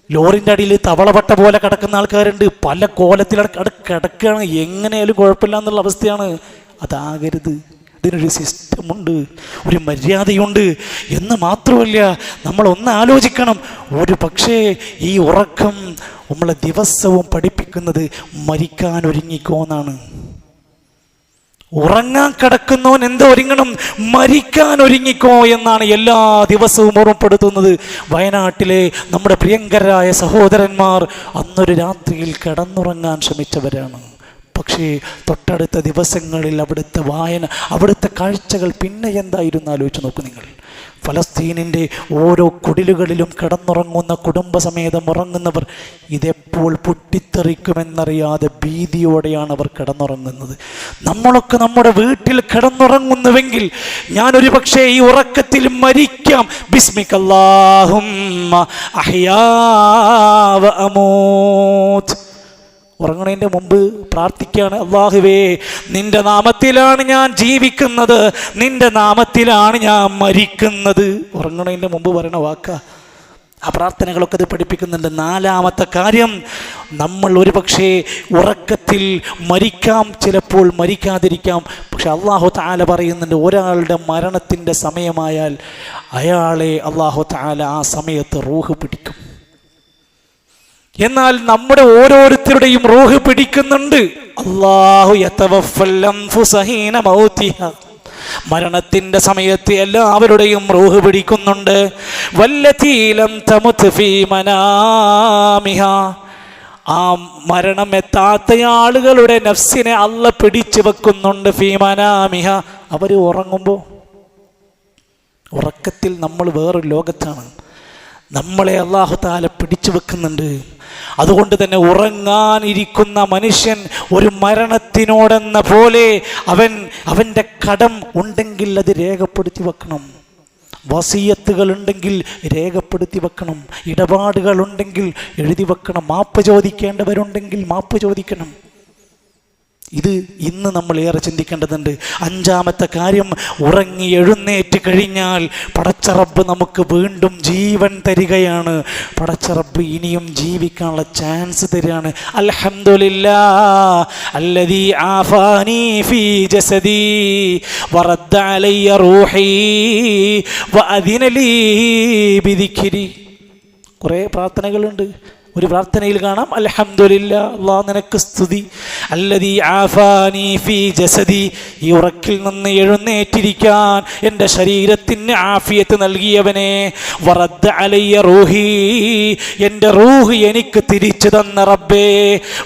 ലോറിൻ്റെ അടിയിൽ തവളപട്ട പോലെ കിടക്കുന്ന ആൾക്കാരുണ്ട്, പല കോലത്തിൽ കിടക്കുകയാണ്, എങ്ങനെയാലും കുഴപ്പമില്ല എന്നുള്ള അവസ്ഥയാണ്. അതാകരുത്. ഇതിനൊരു സിസ്റ്റമുണ്ട്, ഒരു മര്യാദയുണ്ട് എന്ന് മാത്രമല്ല, നമ്മളൊന്ന് ആലോചിക്കണം. ഒരു പക്ഷേ ഈ ഉറക്കം നമ്മളെ ദിവസവും പഠിപ്പിക്കുന്നത് മരിക്കാൻ ഒരുങ്ങിക്കോ എന്നാണ്. ഉറങ്ങാൻ കിടക്കുന്നവൻ എന്തോ ഒരുങ്ങണം? മരിക്കാൻ ഒരുങ്ങിക്കോ എന്നാണ് എല്ലാ ദിവസവും ഓർമ്മപ്പെടുത്തുന്നത്. വയനാട്ടിലെ നമ്മുടെ പ്രിയങ്കരായ സഹോദരന്മാർ അന്നൊരു രാത്രിയിൽ കിടന്നുറങ്ങാൻ ശ്രമിച്ചവരാണ്. പക്ഷേ തൊട്ടടുത്ത ദിവസങ്ങളിൽ അവിടുത്തെ വായന, അവിടുത്തെ കാഴ്ചകൾ പിന്നെ എന്തായിരുന്നു ആലോചിച്ച് നോക്കൂ നിങ്ങൾ. ഫലസ്തീനിൻ്റെ ഓരോ കുടിലുകളിലും കിടന്നുറങ്ങുന്ന കുടുംബസമേതം ഉറങ്ങുന്നവർ ഇതെപ്പോൾ പൊട്ടിത്തെറിക്കുമെന്നറിയാതെ ഭീതിയോടെയാണ് അവർ കിടന്നുറങ്ങുന്നത്. നമ്മളൊക്കെ നമ്മുടെ വീട്ടിൽ കിടന്നുറങ്ങുന്നുവെങ്കിൽ ഞാനൊരു പക്ഷേ ഈ ഉറക്കത്തിൽ മരിക്കാം. ബിസ്മിക്കല്ലാഹുമ്മ അഹ്യാ വ അമൂത്. ഉറങ്ങണതിൻ്റെ മുമ്പ് പ്രാർത്ഥിക്കുകയാണ്, അല്ലാഹുവേ നിന്റെ നാമത്തിലാണ് ഞാൻ ജീവിക്കുന്നത്, നിന്റെ നാമത്തിലാണ് ഞാൻ മരിക്കുന്നത്. ഉറങ്ങണതിൻ്റെ മുമ്പ് പറയണ വാക്ക. ആ പ്രാർത്ഥനകളൊക്കെ അത് പഠിപ്പിക്കുന്നുണ്ട്. 4-ാമത്തെ കാര്യം, നമ്മൾ ഒരു പക്ഷേ ഉറക്കത്തിൽ മരിക്കാം, ചിലപ്പോൾ മരിക്കാതിരിക്കാം. പക്ഷെ അല്ലാഹു തആല പറയുന്നുണ്ട്, ഒരാളുടെ മരണത്തിൻ്റെ സമയമായാൽ അയാളെ അല്ലാഹു തആല ആ സമയത്ത് റൂഹ് പിടിക്കും. എന്നാൽ നമ്മുടെ ഓരോരുത്തരുടെയും റൂഹ് പിടിക്കുന്നുണ്ട്. അല്ലാഹു യതവഫൽ അൻഫുസ ഹീന മൗതിഹാ, മരണത്തിന്റെ സമയത്ത് എല്ലാവരുടെയും റൂഹ് പിടിക്കുന്നുണ്ട്. വല്ലതീ ലം തമുത് ഫീ മനാമിഹാ, ആ മരണം എത്താത്ത ആളുകളുടെ നഫ്സിനെ അല്ലാഹു പിടിച്ചു വെക്കുന്നുണ്ട്. ഫീ മനാമിഹാ, അവർ ഉറങ്ങുമ്പോൾ. ഉറക്കത്തിൽ നമ്മൾ വേറൊരു ലോകത്താണ്, നമ്മളെ അല്ലാഹു തആല പിടിച്ചു വെക്കുന്നുണ്ട്. അതുകൊണ്ട് തന്നെ ഉറങ്ങാനിരിക്കുന്ന മനുഷ്യൻ ഒരു മരണത്തിനോടെന്ന പോലെ അവൻ്റെ കടം ഉണ്ടെങ്കിൽ അത് രേഖപ്പെടുത്തി വെക്കണം. വസിയത്തുകൾ ഉണ്ടെങ്കിൽ രേഖപ്പെടുത്തി വെക്കണം. ഇടപാടുകൾ ഉണ്ടെങ്കിൽ എഴുതി വെക്കണം. മാപ്പ് ചോദിക്കേണ്ടവരുണ്ടെങ്കിൽ മാപ്പ് ചോദിക്കണം. ഇത് ഇന്ന് നമ്മൾ ഏറെ ചിന്തിക്കേണ്ടതുണ്ട്. 5-ാമത്തെ കാര്യം, ഉറങ്ങി എഴുന്നേറ്റ് കഴിഞ്ഞാൽ പടച്ച റബ്ബ് നമുക്ക് വീണ്ടും ജീവൻ തരികയാണ്. പടച്ച റബ്ബ് ഇനിയും ജീവിക്കാനുള്ള ചാൻസ് തരികയാണ്. അൽഹംദുലില്ലാഹ് അല്ലദീ ആഫാനി ഫീ ജസദി വറദ്ദ അലയ്യ റൂഹി വഅദിന ലീ ബിദിക്രി. കുറേ പ്രാർത്ഥനകളുണ്ട്. ഒരു പ്രാർത്ഥനയിൽ കാണാം, അൽഹംദുലില്ലാഹ്, അല്ലാഹ് നിനക്ക് സ്തുതി, അല്ലദീ ആഫാനി ഫീ ജസദി, ഈ ഉറക്കിൽ നിന്ന് എഴുന്നേറ്റിരിക്കാൻ എൻ്റെ ശരീരത്തിന് ആഫിയത്ത് നൽകിയവനെ, വറദ്ദ അലയ്യ റൂഹി, എൻ്റെ റൂഹ് എനിക്ക് തിരിച്ചു തന്ന റബ്ബേ,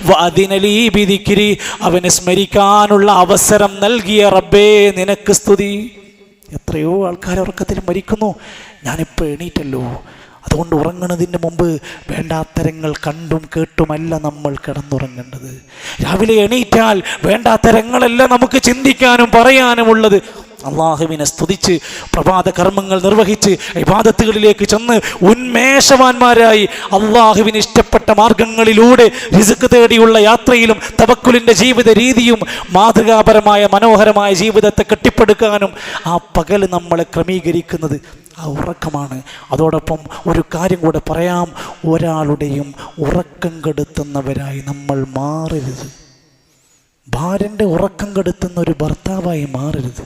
വഅദിന ലീ ബിദിക്രി, അവനെ സ്മരിക്കാനുള്ള അവസരം നൽകിയ റബ്ബേ നിനക്ക് സ്തുതി. എത്രയോ ആൾക്കാർ ഉറക്കത്തിൽ മരിക്കുന്നു. ഞാനിപ്പോൾ എണീറ്റല്ലോ, അതുകൊണ്ട് ഉറങ്ങുന്നതിന് മുമ്പ് വേണ്ടാത്തരങ്ങൾ കണ്ടും കേട്ടുമല്ല നമ്മൾ കിടന്നുറങ്ങേണ്ടത്. രാവിലെ എണീറ്റാൽ വേണ്ടാത്തരങ്ങളല്ല നമുക്ക് ചിന്തിക്കാനും പറയാനുമുള്ളത്. അള്ളാഹുവിനെ സ്തുതിച്ച് പ്രഭാത കർമ്മങ്ങൾ നിർവഹിച്ച് ഇബാദത്തുകളിലേക്ക് ചെന്ന് ഉന്മേഷവാന്മാരായി അള്ളാഹുവിന് ഇഷ്ടപ്പെട്ട മാർഗങ്ങളിലൂടെ റിസ്ക് തേടിയുള്ള യാത്രയിലും തവക്കുലിൻ്റെ ജീവിത രീതിയും മാതൃകാപരമായ മനോഹരമായ ജീവിതത്തെ കെട്ടിപ്പടുക്കാനും ആ പകൽ നമ്മളെ ക്രമീകരിക്കുന്നത് ആ ഉറക്കമാണ്. അതോടൊപ്പം ഒരു കാര്യം കൂടെ പറയാം, ഒരാളുടെയും ഉറക്കം കെടുത്തുന്നവരായി നമ്മൾ മാറരുത്. ഭാര്യൻ്റെ ഉറക്കം കെടുത്തുന്ന ഒരു ഭർത്താവായി മാറരുത്.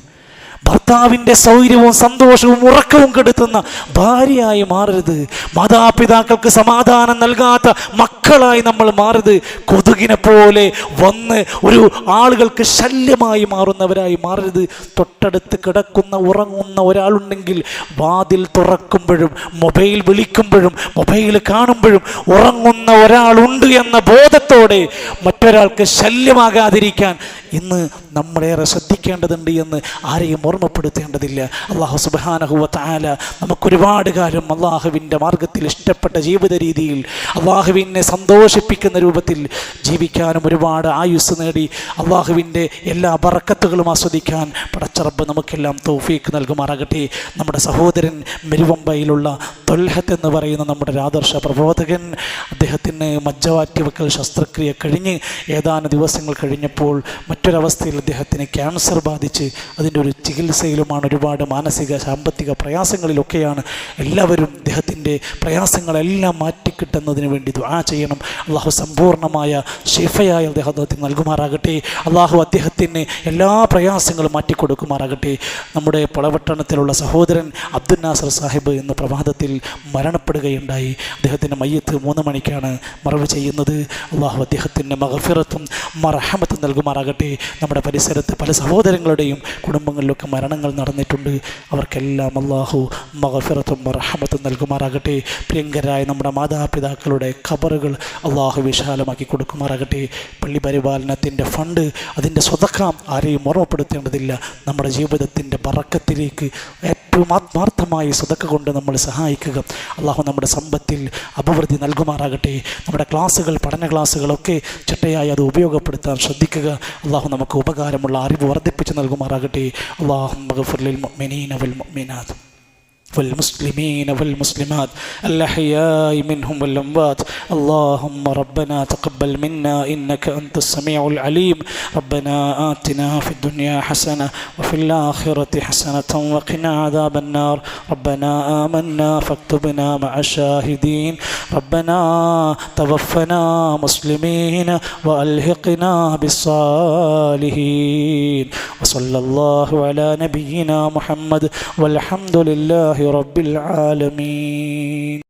ഭർത്താവിൻ്റെ സൗകര്യവും സന്തോഷവും ഉറക്കവും കെടുത്തുന്ന ഭാര്യയായി മാറരുത്. മാതാപിതാക്കൾക്ക് സമാധാനം നൽകാത്ത മക്കളായി നമ്മൾ മാറരുത്. കൊതുകിനെ പോലെ വന്ന് ഒരു ആളുകൾക്ക് ശല്യമായി മാറുന്നവരായി മാറരുത്. തൊട്ടടുത്ത് കിടക്കുന്ന ഉറങ്ങുന്ന ഒരാളുണ്ടെങ്കിൽ വാതിൽ തുറക്കുമ്പോഴും മൊബൈൽ വിളിക്കുമ്പോഴും മൊബൈൽ കാണുമ്പോഴും ഉറങ്ങുന്ന ഒരാളുണ്ട് എന്ന ബോധത്തോടെ മറ്റൊരാൾക്ക് ശല്യമാകാതിരിക്കാൻ ഇന്ന് നമ്മളേറെ ശ്രദ്ധിക്കേണ്ടതുണ്ട് എന്ന് ആരെയും ഓർമ്മപ്പെടുത്തേണ്ടതില്ല. അല്ലാഹു സുബ്ഹാനഹു വ തആല നമുക്കൊരുപാട് കാലം അള്ളാഹുവിൻ്റെ മാർഗത്തിൽ ഇഷ്ടപ്പെട്ട ജീവിത രീതിയിൽ അള്ളാഹുവിനെ സന്തോഷിപ്പിക്കുന്ന രൂപത്തിൽ ജീവിക്കാനും ഒരുപാട് ആയുസ് നേടി അള്ളാഹുവിൻ്റെ എല്ലാ ബറക്കത്തുകളും ആസ്വദിക്കാൻ പടച്ച റബ്ബ് നമുക്കെല്ലാം തൗഫീഖ് നൽകുമാറാകട്ടെ. നമ്മുടെ സഹോദരൻ മെരുവമ്പയിലുള്ള തൊൽഹത്ത് എന്ന് പറയുന്ന നമ്മുടെ ആദർശ പ്രബോധകൻ, അദ്ദേഹത്തിന് മജ്ജവാറ്റുവെക്കൽ ശസ്ത്രക്രിയ കഴിഞ്ഞ് ഏതാനും ദിവസങ്ങൾ കഴിഞ്ഞപ്പോൾ മറ്റൊരവസ്ഥയിൽ അദ്ദേഹത്തിന് ക്യാൻസർ ബാധിച്ച് അതിൻ്റെ ഒരു ചികിത്സയിലുമാണ്. ഒരുപാട് മാനസിക സാമ്പത്തിക പ്രയാസങ്ങളിലൊക്കെയാണ്. എല്ലാവരും അദ്ദേഹത്തിൻ്റെ പ്രയാസങ്ങളെല്ലാം മാറ്റിക്കിട്ടുന്നതിന് വേണ്ടി ദുആ ചെയ്യണം. അള്ളാഹു സമ്പൂർണ്ണമായ ഷിഫയായി അദ്ദേഹത്തിന് നൽകുമാറാകട്ടെ. അള്ളാഹു അദ്ദേഹത്തിന് എല്ലാ പ്രയാസങ്ങളും മാറ്റിക്കൊടുക്കുമാറാകട്ടെ. നമ്മുടെ പളവട്ടണത്തിലുള്ള സഹോദരൻ അബ്ദുൽ നാസർ സാഹിബ് ഇന്ന് പ്രഭാതത്തിൽ മരണപ്പെടുകയുണ്ടായി. അദ്ദേഹത്തിൻ്റെ മയ്യത്ത് 3 മണിക്കാണ് മറവ് ചെയ്യുന്നത്. അള്ളാഹു അദ്ദേഹത്തിന് മഗ്ഫിറത്തും മർഹമത്തും നൽകുമാറാകട്ടെ. നമ്മുടെ പരിസരത്ത് പല സഹോദരങ്ങളുടെയും കുടുംബങ്ങളിലൊക്കെ മരണങ്ങൾ നടന്നിട്ടുണ്ട്. അവർക്കെല്ലാം അള്ളാഹു മഗ്ഫിറത്തും മർഹമത്തും നൽകുമാറാകട്ടെ. പ്രിയങ്കരായ നമ്മുടെ മാതാപിതാക്കളുടെ ഖബറുകൾ അള്ളാഹു വിശാലമാക്കി കൊടുക്കുമാറാകട്ടെ. പള്ളി പരിപാലനത്തിൻ്റെ ഫണ്ട്, അതിൻ്റെ സ്വതക്ക ആരെയും ഓർമ്മപ്പെടുത്തേണ്ടതില്ല. നമ്മുടെ ജീവിതത്തിൻ്റെ ബറക്കത്തിലേക്ക് ഏറ്റവും ആത്മാർത്ഥമായി സ്വതക്ക കൊണ്ട് നമ്മൾ സഹായിക്കുക. അള്ളാഹു നമ്മുടെ സമ്പത്തിൽ അഭിവൃദ്ധി നൽകുമാറാകട്ടെ. നമ്മുടെ ക്ലാസ്സുകൾ, പഠന ക്ലാസ്സുകളൊക്കെ ചിട്ടയായി അത് ഉപയോഗപ്പെടുത്താൻ ശ്രദ്ധിക്കുക. അള്ളാഹു നമുക്ക് ഉപകാരമുള്ള അറിവ് വർദ്ധിപ്പിച്ച് നൽകുമാറാകട്ടെ. അല്ലാഹുമ്മ ഗ്ഫിർ ലിൽ മുഅ്മിനീന വൽ മുഅ്മിനാത്ത് والمسلمين والمسلمات الأحياء منهم والأموات. اللهم ربنا تقبل منا إنك أنت السميع العليم. ربنا آتنا في الدنيا حسنة وفي الآخرة حسنة وقنا عذاب النار. ربنا آمنا فاكتبنا مع الشاهدين. ربنا توفنا مسلمين وألحقنا بالصالحين. وصلى الله على نبينا محمد والحمد لله رب العالمين.